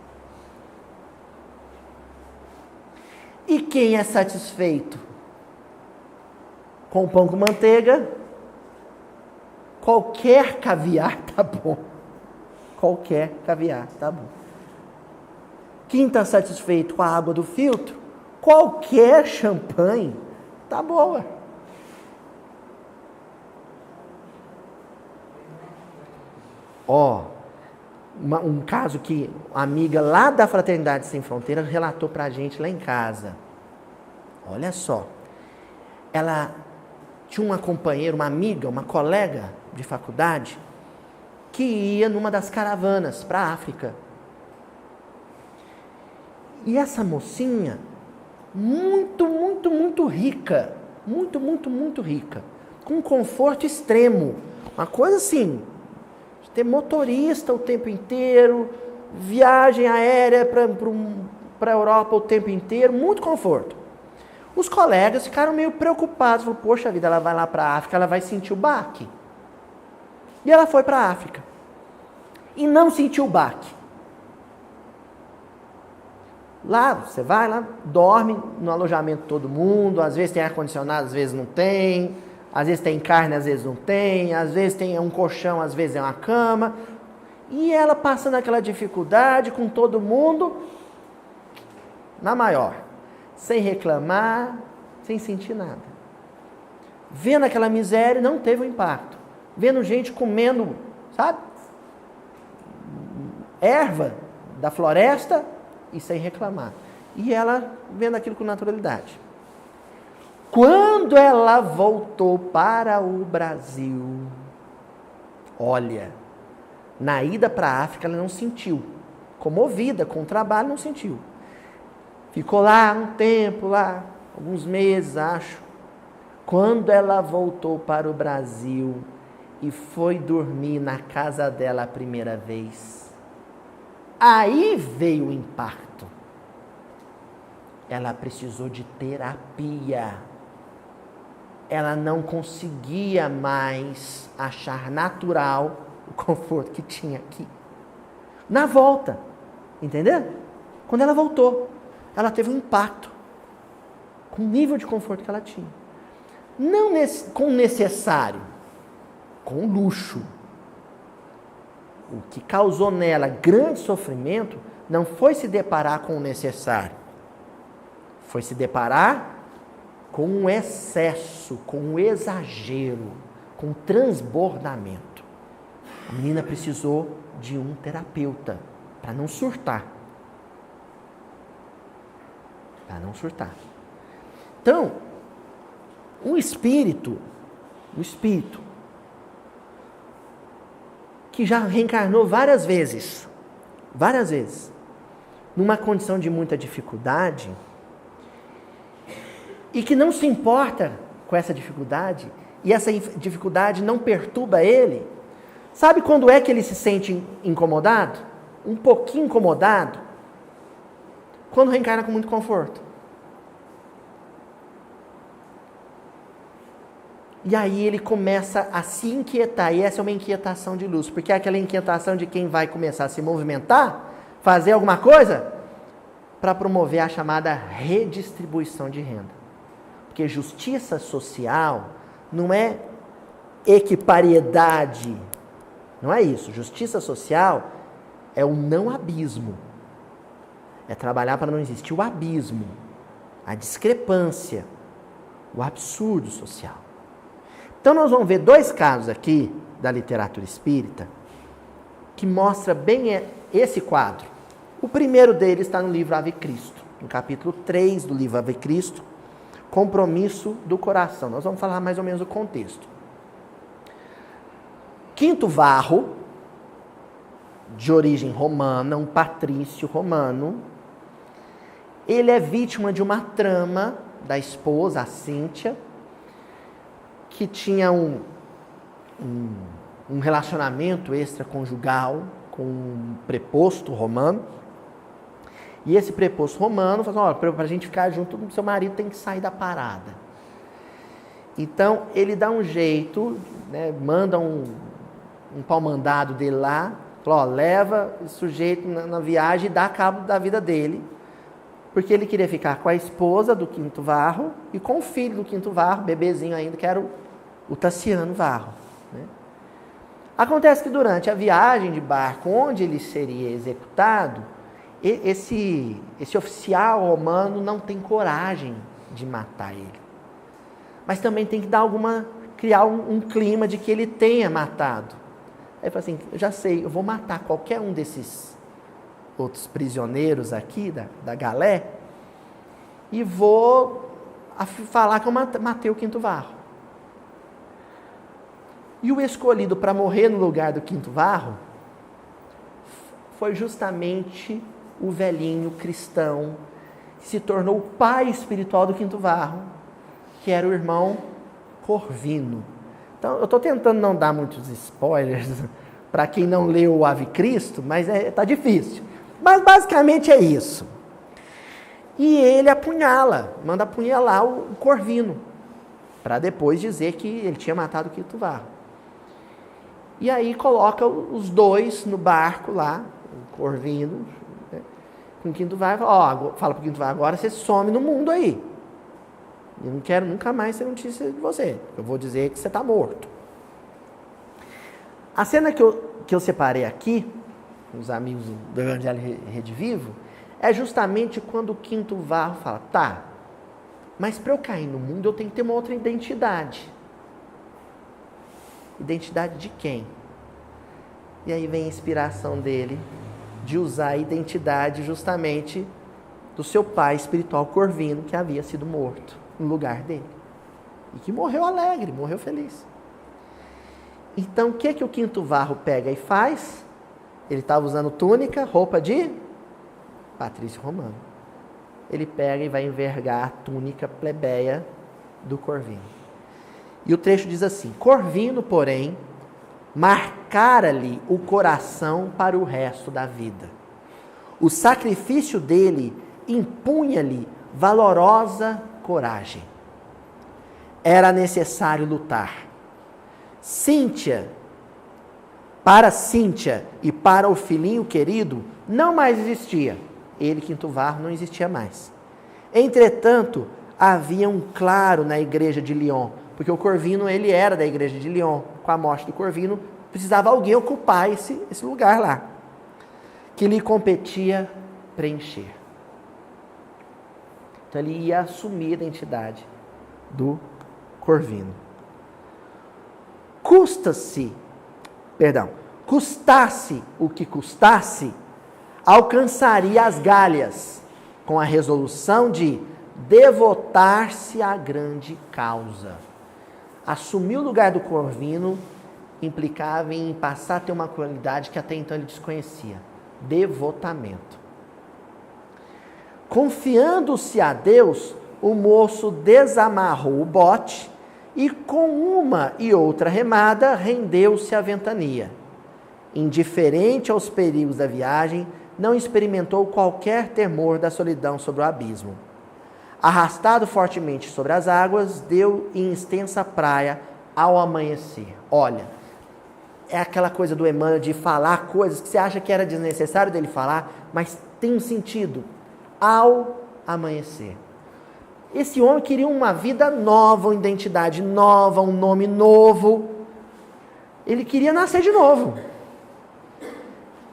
E quem é satisfeito com o pão com manteiga, qualquer caviar tá bom. Qualquer caviar tá bom. Quem está satisfeito com a água do filtro, qualquer champanhe tá boa. Um caso que uma amiga lá da Fraternidade Sem Fronteiras relatou pra gente lá em casa. Olha só. Ela tinha uma companheira, uma amiga, uma colega de faculdade que ia numa das caravanas para a África. E essa mocinha, muito rica, muito rica, com conforto extremo, uma coisa assim, ter motorista o tempo inteiro, viagem aérea para a Europa o tempo inteiro, muito conforto. Os colegas ficaram meio preocupados, falaram, poxa vida, ela vai lá para a África, ela vai sentir o baque. E ela foi para a África. E não sentiu o baque. Lá, você vai lá, dorme no alojamento de todo mundo, às vezes tem ar-condicionado, às vezes não tem, às vezes tem carne, às vezes não tem, às vezes tem um colchão, às vezes é uma cama. E ela passando aquela dificuldade com todo mundo, na maior, sem reclamar, sem sentir nada. Vendo aquela miséria, não teve um impacto. Vendo gente comendo, sabe? Erva da floresta e sem reclamar. E ela vendo aquilo com naturalidade. Quando ela voltou para o Brasil, olha, na ida para a África ela não sentiu. Comovida com o trabalho, não sentiu. Ficou lá um tempo, lá, alguns meses, acho. Quando ela voltou para o Brasil e foi dormir na casa dela a primeira vez, aí veio o impacto. Ela precisou de terapia. Ela não conseguia mais achar natural o conforto que tinha aqui. Na volta, entendeu? Quando ela voltou, ela teve um impacto com o nível de conforto que ela tinha. Não com o necessário, com o luxo. O que causou nela grande sofrimento não foi se deparar com o necessário. Foi se deparar com um excesso, com um exagero, com um transbordamento. A menina precisou de um terapeuta para não surtar. Para não surtar. Então, o espírito que já reencarnou várias vezes, numa condição de muita dificuldade, e que não se importa com essa dificuldade, e essa dificuldade não perturba ele, sabe quando é que ele se sente incomodado? Um pouquinho incomodado? Quando reencarna com muito conforto. E aí ele começa a se inquietar, e essa é uma inquietação de luz, porque é aquela inquietação de quem vai começar a se movimentar, fazer alguma coisa, para promover a chamada redistribuição de renda. Porque justiça social não é equipariedade, não é isso. Justiça social é o não abismo. É trabalhar para não existir o abismo, a discrepância, o absurdo social. Então nós vamos ver dois casos aqui da literatura espírita que mostra bem esse quadro. O primeiro deles está no livro Ave Cristo, no capítulo 3 do livro Ave Cristo, Compromisso do Coração. Nós vamos falar mais ou menos o contexto. Quinto Varro, de origem romana, um patrício romano. Ele é vítima de uma trama da esposa, a Cíntia, que tinha um relacionamento extraconjugal com um preposto romano. E esse preposto romano falou assim, olha, para a gente ficar junto, seu marido tem que sair da parada. Então, ele dá um jeito, né, manda um pau-mandado dele lá, fala, leva o sujeito na viagem e dá cabo da vida dele, porque ele queria ficar com a esposa do Quinto Varro e com o filho do Quinto Varro, bebezinho ainda, que era o Tassiano Varro. Né? Acontece que durante a viagem de barco, onde ele seria executado, esse oficial romano não tem coragem de matar ele. Mas também tem que criar um clima de que ele tenha matado. Aí ele fala assim, eu já sei, eu vou matar qualquer um desses outros prisioneiros aqui, da galé, e vou falar que eu matei o Quinto Varro. E o escolhido para morrer no lugar do Quinto Varro foi justamente o velhinho cristão que se tornou o pai espiritual do Quinto Varro, que era o irmão Corvino. Então, eu estou tentando não dar muitos spoilers para quem não leu o Ave Cristo, mas está difícil. Mas basicamente é isso. E ele manda apunhalar o Corvino, para depois dizer que ele tinha matado o Quinto Varro. E aí coloca os dois no barco lá, o Corvino, né, com o Quinto Varro, fala para o Quinto Varro, agora você some no mundo aí. Eu não quero nunca mais ter notícia de você. Eu vou dizer que você está morto. A cena que eu separei aqui, os amigos do Evangelho Rede Vivo, é justamente quando o Quinto Varro fala, tá, mas para eu cair no mundo eu tenho que ter uma outra identidade. Identidade de quem? E aí vem a inspiração dele de usar a identidade justamente do seu pai espiritual Corvino, que havia sido morto no lugar dele. E que morreu alegre, morreu feliz. Então, o que o Quinto Varro pega e faz? Ele estava usando túnica, roupa de patrício romano. Ele pega e vai envergar a túnica plebeia do Corvino. E o trecho diz assim, Corvino, porém, marcara-lhe o coração para o resto da vida. O sacrifício dele impunha-lhe valorosa coragem. Era necessário lutar. Para Cíntia e para o filhinho querido, não mais existia. Ele, Quinto Varro, não existia mais. Entretanto, havia um claro na igreja de Lyon, porque o Corvino, ele era da igreja de Lyon. Com a morte do Corvino, precisava alguém ocupar esse lugar lá, que lhe competia preencher. Então ele ia assumir a identidade do Corvino. Custasse o que custasse, alcançaria as Gálias, com a resolução de devotar-se à grande causa. Assumir o lugar do Corvino implicava em passar a ter uma qualidade que até então ele desconhecia: devotamento. Confiando-se a Deus, o moço desamarrou o bote e, com uma e outra remada, rendeu-se à ventania. Indiferente aos perigos da viagem, não experimentou qualquer temor da solidão sobre o abismo. Arrastado fortemente sobre as águas, deu em extensa praia ao amanhecer. Olha, é aquela coisa do Emmanuel de falar coisas que você acha que era desnecessário dele falar, mas tem um sentido. Ao amanhecer. Esse homem queria uma vida nova, uma identidade nova, um nome novo. Ele queria nascer de novo.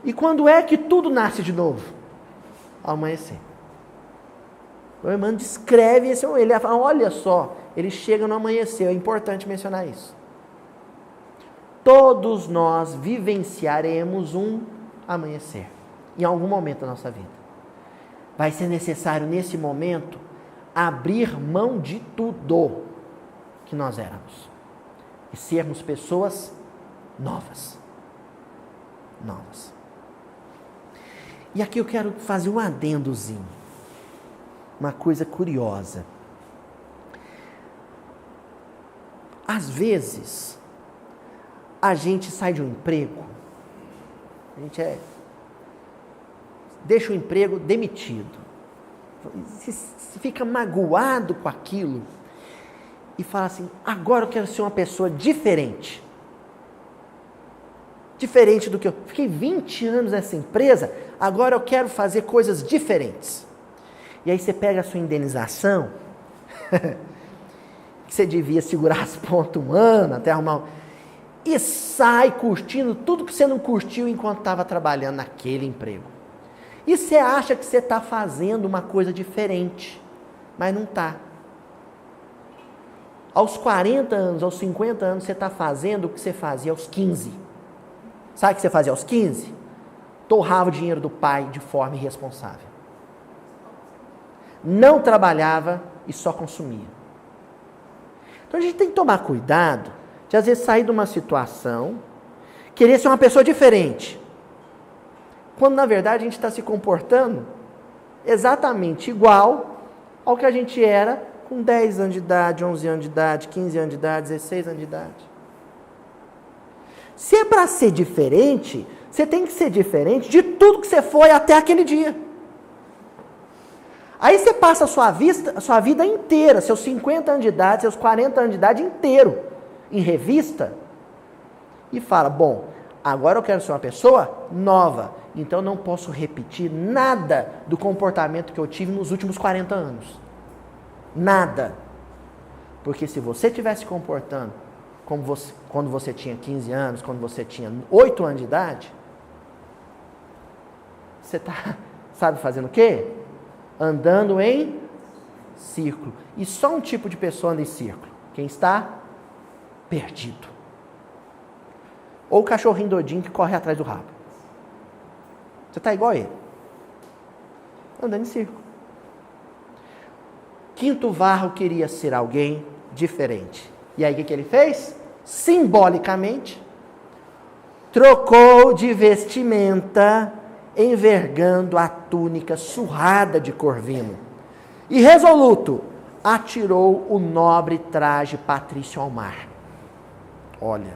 E quando é que tudo nasce de novo? Ao amanhecer. O Emmanuel descreve esse homem. Ele fala, olha só, ele chega no amanhecer. É importante mencionar isso. Todos nós vivenciaremos um amanhecer. Em algum momento da nossa vida. Vai ser necessário, nesse momento, abrir mão de tudo que nós éramos. E sermos pessoas novas. Novas. E aqui eu quero fazer um adendozinho. Uma coisa curiosa. Às vezes, a gente sai de um emprego, a gente deixa o emprego demitido. Se fica magoado com aquilo e fala assim, agora eu quero ser uma pessoa diferente. Diferente do que eu... Fiquei 20 anos nessa empresa, agora eu quero fazer coisas diferentes. E aí você pega a sua indenização, que você devia segurar as pontas um ano, até arrumar... E sai curtindo tudo que você não curtiu enquanto estava trabalhando naquele emprego. E você acha que você está fazendo uma coisa diferente, mas não está. Aos 40 anos, aos 50 anos, você está fazendo o que você fazia aos 15. Sabe o que você fazia aos 15? Torrava o dinheiro do pai de forma irresponsável. Não trabalhava e só consumia. Então a gente tem que tomar cuidado de às vezes sair de uma situação, querer ser uma pessoa diferente, quando na verdade a gente está se comportando exatamente igual ao que a gente era com 10 anos de idade, 11 anos de idade, 15 anos de idade, 16 anos de idade. Se é para ser diferente, você tem que ser diferente de tudo que você foi até aquele dia. Aí você passa a sua vida inteira, seus 50 anos de idade, seus 40 anos de idade inteiro, em revista, e fala, bom, agora eu quero ser uma pessoa nova, então eu não posso repetir nada do comportamento que eu tive nos últimos 40 anos. Nada. Porque se você estivesse se comportando como você, quando você tinha 15 anos, quando você tinha 8 anos de idade, você está, sabe, fazendo o quê? Andando em círculo. E só um tipo de pessoa anda em círculo. Quem está perdido. Ou o cachorrinho doidinho que corre atrás do rabo. Você está igual a ele. Andando em círculo. Quinto Varro queria ser alguém diferente. E aí o que ele fez? Simbolicamente, trocou de vestimenta, envergando a túnica surrada de corvino. E resoluto, atirou o nobre traje patrício ao mar. Olha,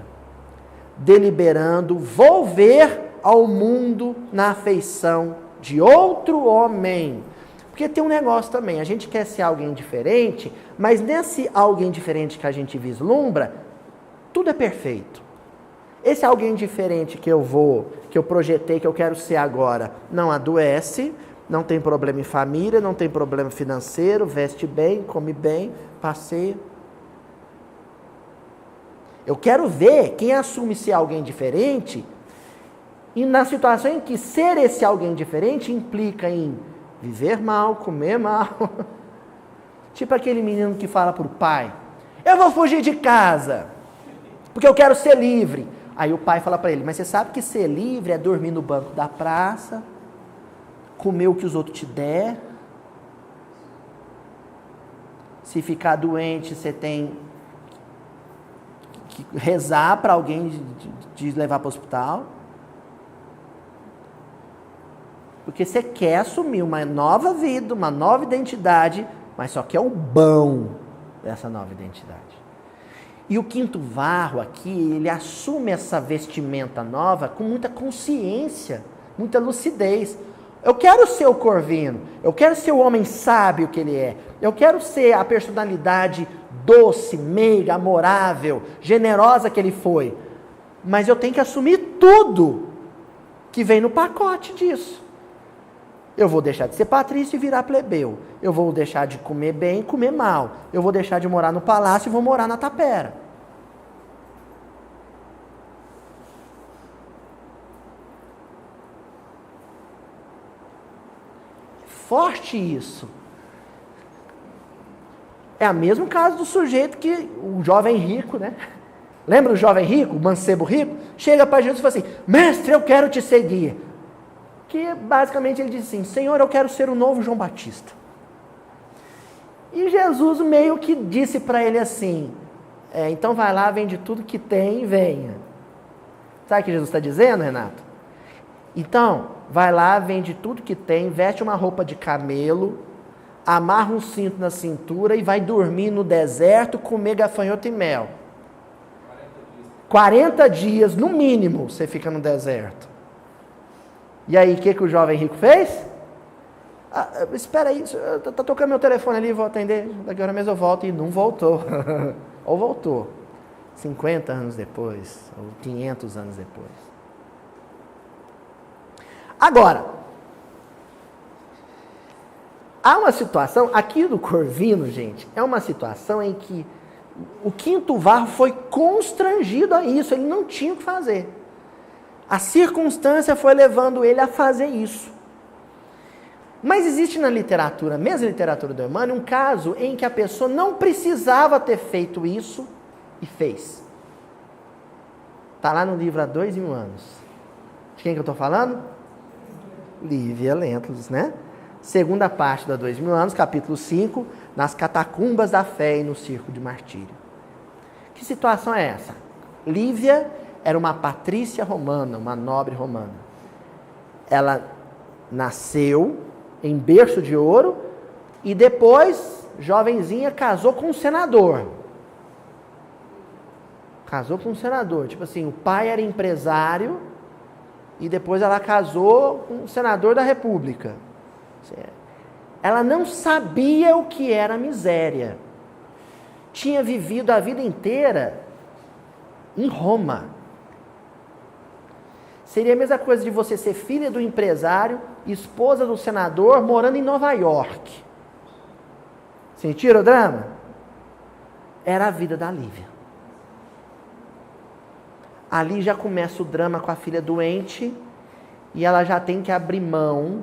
deliberando volver ao mundo na afeição de outro homem. Porque tem um negócio também, a gente quer ser alguém diferente, mas nesse alguém diferente que a gente vislumbra, tudo é perfeito. Esse alguém diferente que eu projetei, que eu quero ser agora, não adoece, não tem problema em família, não tem problema financeiro, veste bem, come bem, passeia. Eu quero ver quem assume ser alguém diferente, e na situação em que ser esse alguém diferente implica em viver mal, comer mal. Tipo aquele menino que fala para o pai, eu vou fugir de casa, porque eu quero ser livre. Aí o pai fala para ele, mas você sabe que ser livre é dormir no banco da praça, comer o que os outros te der. Se ficar doente, você tem que rezar para alguém de levar para o hospital. Porque você quer assumir uma nova vida, uma nova identidade, mas só quer o bom dessa nova identidade. E o Quinto Varro aqui, ele assume essa vestimenta nova com muita consciência, muita lucidez. Eu quero ser o Corvino, eu quero ser o homem sábio que ele é, eu quero ser a personalidade doce, meiga, amorável, generosa que ele foi. Mas eu tenho que assumir tudo que vem no pacote disso. Eu vou deixar de ser patrício e virar plebeu. Eu vou deixar de comer bem e comer mal. Eu vou deixar de morar no palácio e vou morar na tapera. Forte isso. É o mesmo caso do sujeito que, o jovem rico, né? Lembra o jovem rico, o mancebo rico? Chega para Jesus e fala assim, mestre, eu quero te seguir. Que basicamente ele diz assim, Senhor, eu quero ser o novo João Batista. E Jesus meio que disse para ele assim, então vai lá, vende tudo que tem e venha. Sabe o que Jesus está dizendo, Renato? Então, vai lá, vende tudo que tem, veste uma roupa de camelo, amarra um cinto na cintura e vai dormir no deserto, comer gafanhoto e mel. 40 dias, no mínimo, você fica no deserto. E aí, o que o jovem rico fez? Espera aí, tá tocando meu telefone ali, vou atender, daqui a hora mesmo eu volto. E não voltou. Ou voltou 50 anos depois, ou 500 anos depois. Agora, há uma situação, aqui do Corvino, gente, é uma situação em que o quinto varro foi constrangido a isso, ele não tinha o que fazer. A circunstância foi levando ele a fazer isso. Mas existe na literatura, mesmo na literatura do Emmanuel, um caso em que a pessoa não precisava ter feito isso e fez. Está lá no livro Há 2000 anos. De quem que eu estou falando? Lívia Lentulus, né? Segunda parte da 2000 anos, capítulo 5, nas catacumbas da fé e no circo de martírio. Que situação é essa? Lívia era uma patrícia romana, uma nobre romana. Ela nasceu em berço de ouro e depois, jovenzinha, casou com um senador. Casou com um senador. Tipo assim, o pai era empresário e depois ela casou com um senador da república. Ela não sabia o que era miséria. Tinha vivido a vida inteira em Roma. Seria a mesma coisa de você ser filha do empresário, esposa do senador, morando em Nova York. Sentiram o drama? Era a vida da Lívia. Ali já começa o drama com a filha doente e ela já tem que abrir mão,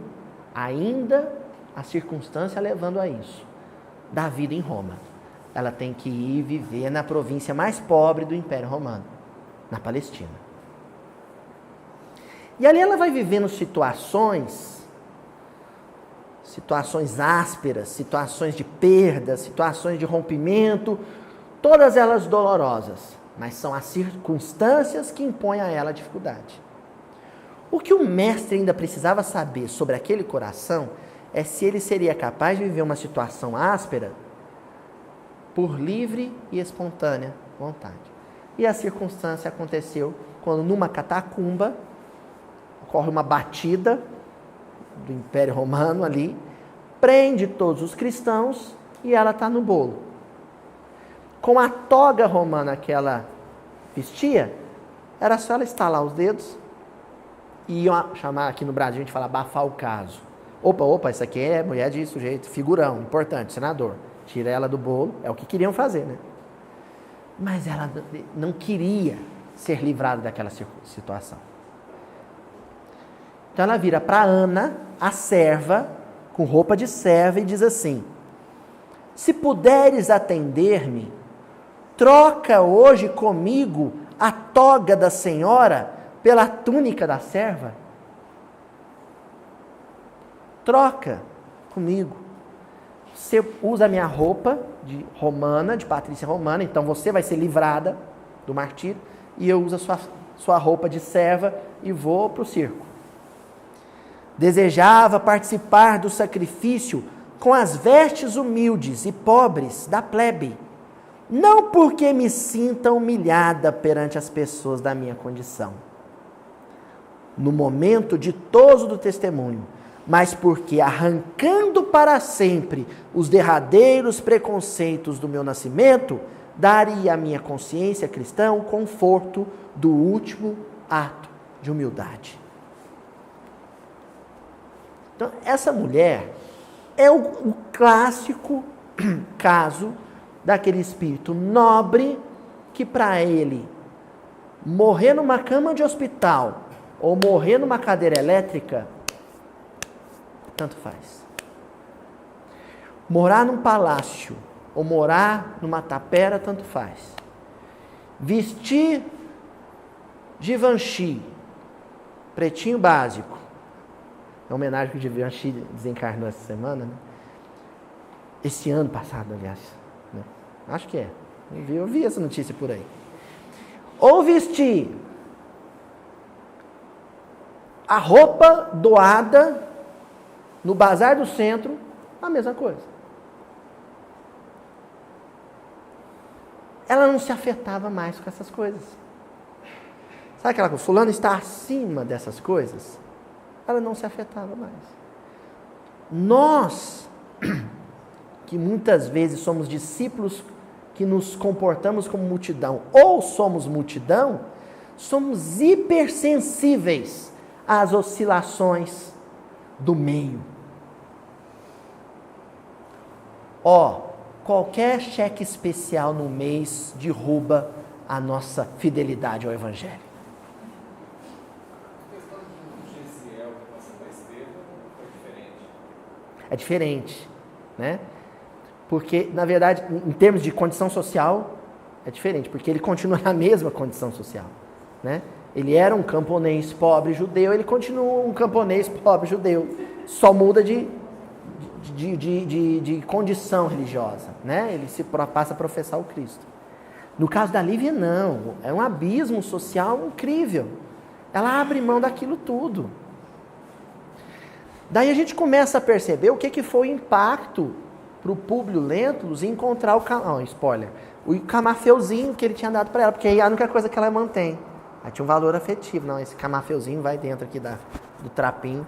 ainda a circunstância levando a isso, da vida em Roma. Ela tem que ir viver na província mais pobre do Império Romano, na Palestina. E ali ela vai vivendo situações ásperas, situações de perda, situações de rompimento, todas elas dolorosas, mas são as circunstâncias que impõem a ela a dificuldade. O que o mestre ainda precisava saber sobre aquele coração é se ele seria capaz de viver uma situação áspera por livre e espontânea vontade. E a circunstância aconteceu quando numa catacumba ocorre uma batida do Império Romano ali, prende todos os cristãos e ela está no bolo. Com a toga romana que ela vestia, era só ela estalar os dedos e iam chamar, aqui no Brasil a gente fala abafar o caso. Opa, isso aqui é mulher de sujeito, figurão, importante, senador. Tira ela do bolo, é o que queriam fazer, né? Mas ela não queria ser livrada daquela situação. Então ela vira para Ana, a serva, com roupa de serva, e diz assim: se puderes atender-me, troca hoje comigo a toga da senhora pela túnica da serva. Troca comigo. Você usa a minha roupa de romana, de patrícia romana, então você vai ser livrada do martírio, e eu uso a sua roupa de serva e vou para o circo. Desejava participar do sacrifício com as vestes humildes e pobres da plebe, não porque me sinta humilhada perante as pessoas da minha condição, no momento ditoso do testemunho, mas porque, arrancando para sempre os derradeiros preconceitos do meu nascimento, daria à minha consciência cristã o conforto do último ato de humildade. Então, essa mulher é o clássico caso daquele espírito nobre que, para ele, morrer numa cama de hospital ou morrer numa cadeira elétrica, tanto faz. Morar num palácio ou morar numa tapera, tanto faz. Vestir Givenchy, pretinho básico. É uma homenagem que o Givenchy desencarnou essa semana, né? Esse ano passado, aliás. Né? Acho que é. Eu vi essa notícia por aí. Ou vestir A roupa doada no bazar do centro, a mesma coisa. Ela não se afetava mais com essas coisas. Sabe aquela coisa? Fulano está acima dessas coisas? Ela não se afetava mais. Nós, que muitas vezes somos discípulos que nos comportamos como multidão, ou somos multidão, somos hipersensíveis às oscilações do meio. Qualquer cheque especial no mês derruba a nossa fidelidade ao Evangelho. A questão de Gesiel que passou para Estevão foi diferente. É diferente, né? Porque, na verdade, em termos de condição social, é diferente, porque ele continua na mesma condição social, né? Ele era um camponês pobre judeu, ele continua um camponês pobre judeu, só muda de condição religiosa, né? Ele passa a professar o Cristo. No caso da Lívia, não. É um abismo social incrível. Ela abre mão daquilo tudo. Daí a gente começa a perceber o que foi o impacto para o Públio Lentulus em encontrar o camafeuzinho que ele tinha dado para ela, porque aí é a única coisa que ela mantém. Aí tinha um valor afetivo. Não, esse camafeuzinho vai dentro aqui do trapinho,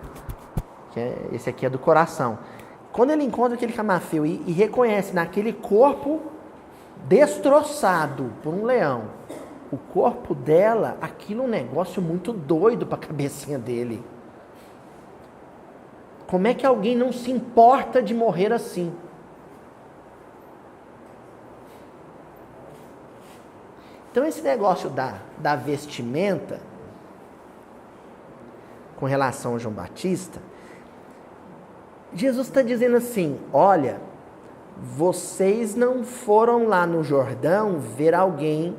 esse aqui é do coração. Quando ele encontra aquele camafeu e reconhece naquele corpo destroçado por um leão, o corpo dela, aquilo é um negócio muito doido para a cabecinha dele. Como é que alguém não se importa de morrer assim? Então esse negócio da vestimenta, com relação ao João Batista, Jesus está dizendo assim, olha, vocês não foram lá no Jordão ver alguém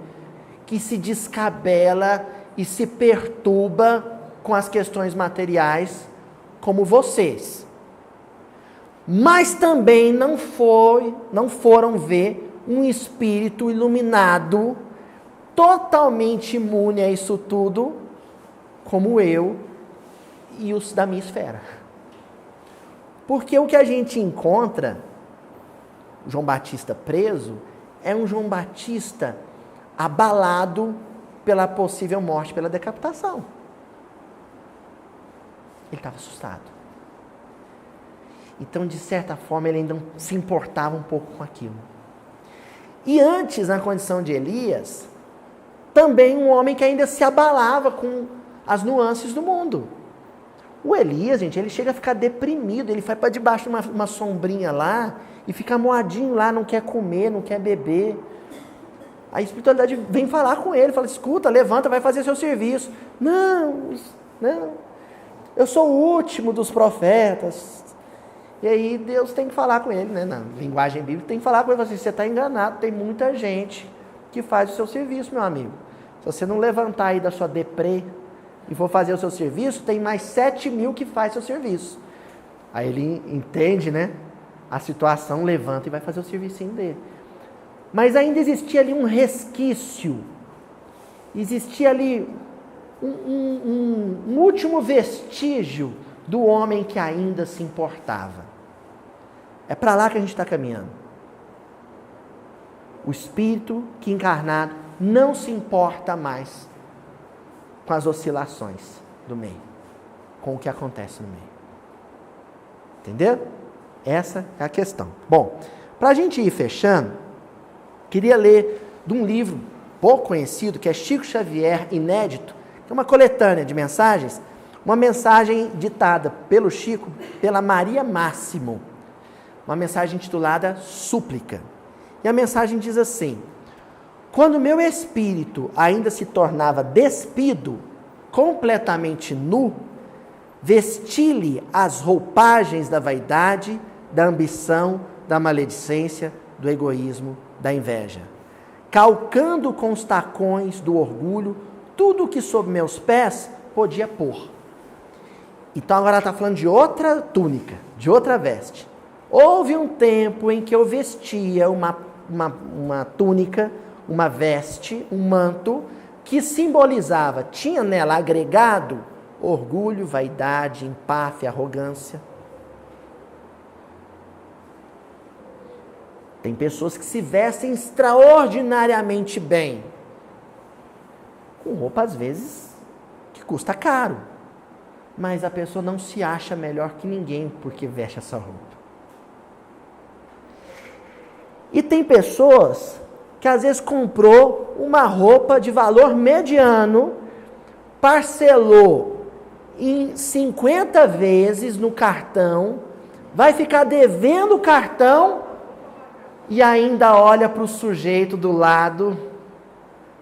que se descabela e se perturba com as questões materiais como vocês. Mas também não foram ver um espírito iluminado, totalmente imune a isso tudo, como eu e os da minha esfera. Porque o que a gente encontra, João Batista preso, é um João Batista abalado pela possível morte, pela decapitação. Ele estava assustado. Então, de certa forma, ele ainda se importava um pouco com aquilo. E antes, na condição de Elias, também um homem que ainda se abalava com as nuances do mundo. O Elias, gente, ele chega a ficar deprimido, ele vai para debaixo de uma sombrinha lá e fica moadinho lá, não quer comer, não quer beber. A espiritualidade vem falar com ele, fala, escuta, levanta, vai fazer seu serviço. Não, eu sou o último dos profetas. E aí Deus tem que falar com ele, né? Na linguagem bíblica, tem que falar com ele, assim, você está enganado, tem muita gente que faz o seu serviço, meu amigo. Se você não levantar aí da sua deprê e for fazer o seu serviço, tem mais 7.000 que faz seu serviço. Aí ele entende, né? A situação, levanta e vai fazer o servicinho dele. Mas ainda existia ali um resquício, existia ali um último vestígio do homem que ainda se importava. É para lá que a gente está caminhando. O espírito que encarnado não se importa mais com as oscilações do meio, com o que acontece no meio. Entendeu? Essa é a questão. Bom, para a gente ir fechando, queria ler de um livro pouco conhecido, que é Chico Xavier Inédito, que é uma coletânea de mensagens, uma mensagem ditada pelo Chico, pela Maria Máximo, uma mensagem intitulada Súplica. E a mensagem diz assim: quando meu espírito ainda se tornava despido, completamente nu, vesti-lhe as roupagens da vaidade, da ambição, da maledicência, do egoísmo, da inveja, calcando com os tacões do orgulho tudo o que sob meus pés podia pôr. Então agora ela está falando de outra túnica, de outra veste. Houve um tempo em que eu vestia uma túnica, uma veste, um manto, que simbolizava, tinha nela agregado orgulho, vaidade, empáfia, arrogância. Tem pessoas que se vestem extraordinariamente bem, com roupa às vezes que custa caro, mas a pessoa não se acha melhor que ninguém porque veste essa roupa. E tem pessoas que às vezes comprou uma roupa de valor mediano, parcelou em 50 vezes no cartão, vai ficar devendo o cartão e ainda olha para o sujeito do lado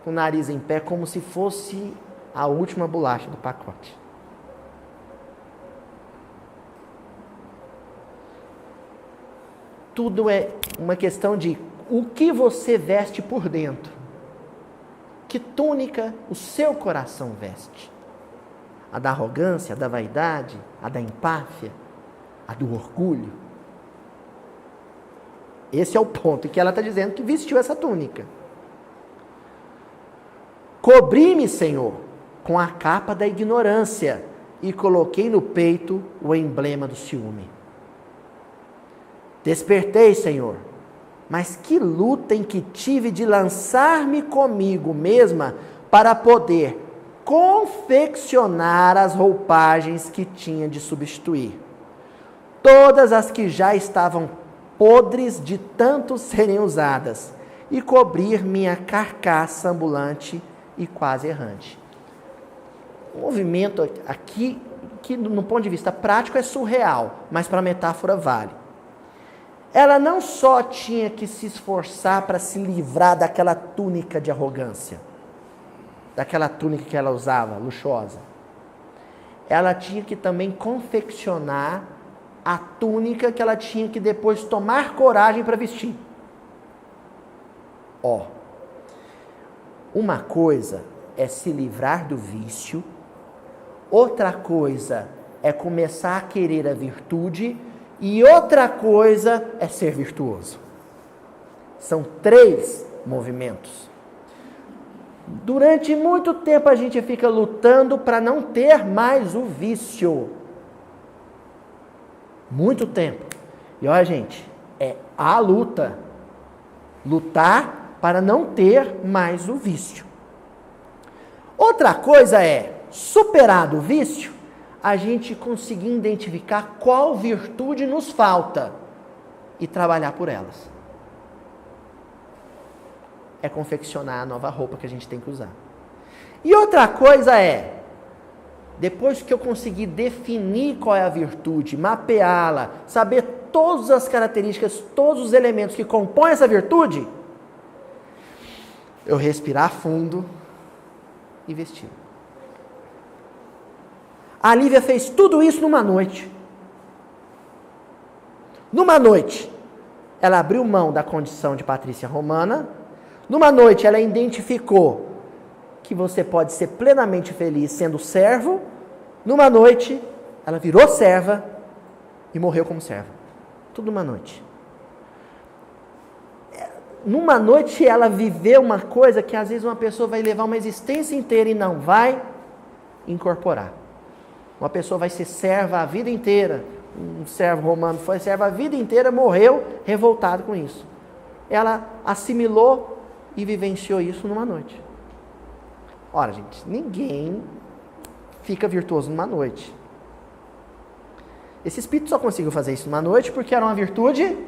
com o nariz em pé como se fosse a última bolacha do pacote. Tudo é uma questão de o que você veste por dentro. Que túnica o seu coração veste? A da arrogância, a da vaidade, a da empáfia, a do orgulho? Esse é o ponto em que ela está dizendo que vestiu essa túnica. Cobri-me, Senhor, com a capa da ignorância e coloquei no peito o emblema do ciúme. Despertei, Senhor, mas que luta em que tive de lançar-me comigo mesma para poder confeccionar as roupagens que tinha de substituir. Todas as que já estavam podres de tanto serem usadas, e cobrir minha carcaça ambulante e quase errante. O movimento aqui, que no ponto de vista prático é surreal, mas para a metáfora vale. Ela não só tinha que se esforçar para se livrar daquela túnica de arrogância, daquela túnica que ela usava, luxuosa. Ela tinha que também confeccionar a túnica que ela tinha que depois tomar coragem para vestir. Uma coisa é se livrar do vício, outra coisa é começar a querer a virtude, e outra coisa é ser virtuoso. São 3 movimentos. Durante muito tempo a gente fica lutando para não ter mais o vício. Muito tempo. E olha, gente, é a luta. Lutar para não ter mais o vício. Outra coisa é, superado o vício, a gente conseguir identificar qual virtude nos falta e trabalhar por elas. É confeccionar a nova roupa que a gente tem que usar. E outra coisa é, depois que eu conseguir definir qual é a virtude, mapeá-la, saber todas as características, todos os elementos que compõem essa virtude, eu respirar fundo e vestir. A Lívia fez tudo isso numa noite. Numa noite, ela abriu mão da condição de patrícia romana. Numa noite, ela identificou que você pode ser plenamente feliz sendo servo. Numa noite, ela virou serva e morreu como serva. Tudo numa noite. Numa noite, ela viveu uma coisa que às vezes uma pessoa vai levar uma existência inteira e não vai incorporar. Uma pessoa vai ser serva a vida inteira. Um servo romano foi servo a vida inteira, morreu revoltado com isso. Ela assimilou e vivenciou isso numa noite. Ora, gente, ninguém fica virtuoso numa noite. Esse espírito só conseguiu fazer isso numa noite porque era uma virtude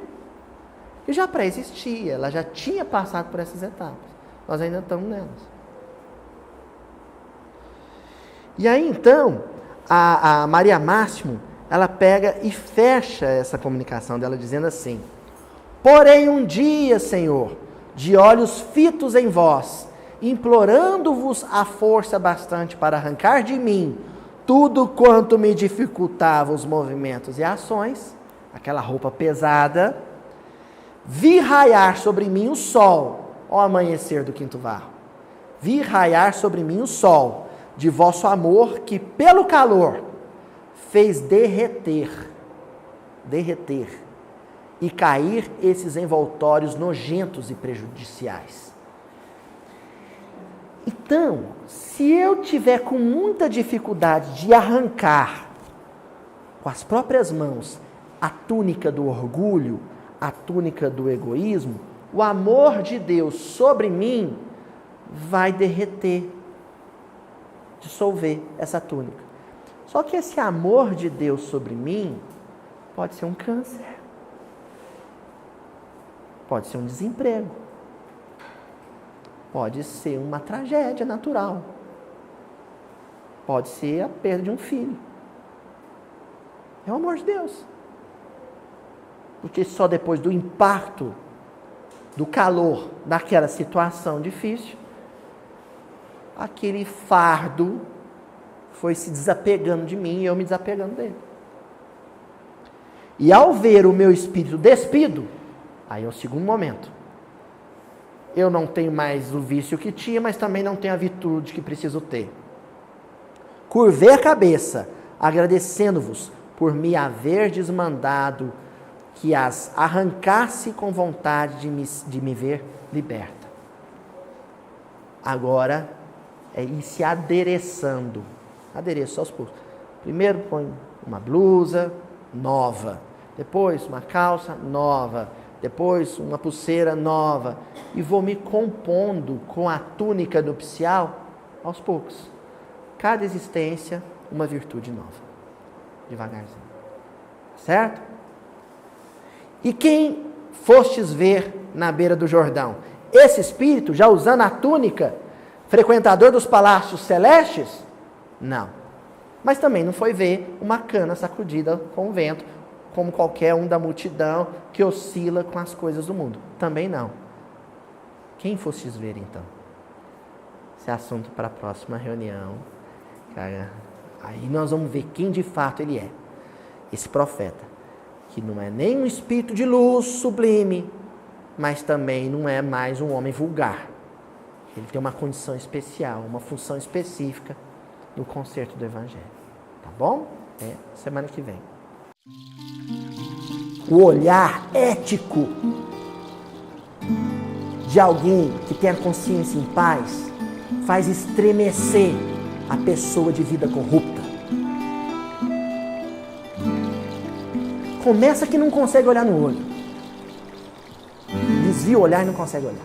que já pré-existia. Ela já tinha passado por essas etapas. Nós ainda estamos nelas. E aí, então, a Maria Máximo, ela pega e fecha essa comunicação dela dizendo assim: porém um dia, Senhor, de olhos fitos em vós, implorando-vos a força bastante para arrancar de mim tudo quanto me dificultava os movimentos e ações, aquela roupa pesada, vi raiar sobre mim o sol, ao amanhecer do quinto varro. Vi raiar sobre mim o sol de vosso amor, que pelo calor fez derreter e cair esses envoltórios nojentos e prejudiciais. Então, se eu tiver com muita dificuldade de arrancar com as próprias mãos a túnica do orgulho, a túnica do egoísmo, o amor de Deus sobre mim vai derreter, dissolver essa túnica. Só que esse amor de Deus sobre mim pode ser um câncer, pode ser um desemprego, pode ser uma tragédia natural, pode ser a perda de um filho. É o amor de Deus. Porque só depois do impacto, do calor daquela situação difícil, aquele fardo foi se desapegando de mim e eu me desapegando dele. E ao ver o meu espírito despido, aí é o segundo momento. Eu não tenho mais o vício que tinha, mas também não tenho a virtude que preciso ter. Curvei a cabeça, agradecendo-vos por me haverdes mandado que as arrancasse com vontade de me ver liberta. Agora é ir se adereçando. Adereço aos poucos. Primeiro põe uma blusa nova, depois uma calça nova, depois uma pulseira nova, e vou me compondo com a túnica nupcial aos poucos. Cada existência, uma virtude nova. Devagarzinho. Certo? E quem fostes ver na beira do Jordão? Esse espírito, já usando a túnica, frequentador dos palácios celestes? Não. Mas também não foi ver uma cana sacudida com o vento, como qualquer um da multidão que oscila com as coisas do mundo. Também não. Quem fostes ver então? Esse é assunto para a próxima reunião. Cara, aí nós vamos ver quem de fato ele é. Esse profeta, que não é nem um espírito de luz sublime, mas também não é mais um homem vulgar. Ele tem uma condição especial, uma função específica no concerto do Evangelho. Tá bom? Semana que vem. O olhar ético de alguém que tem a consciência em paz faz estremecer a pessoa de vida corrupta. Começa que não consegue olhar no olho. Desvia o olhar e não consegue olhar.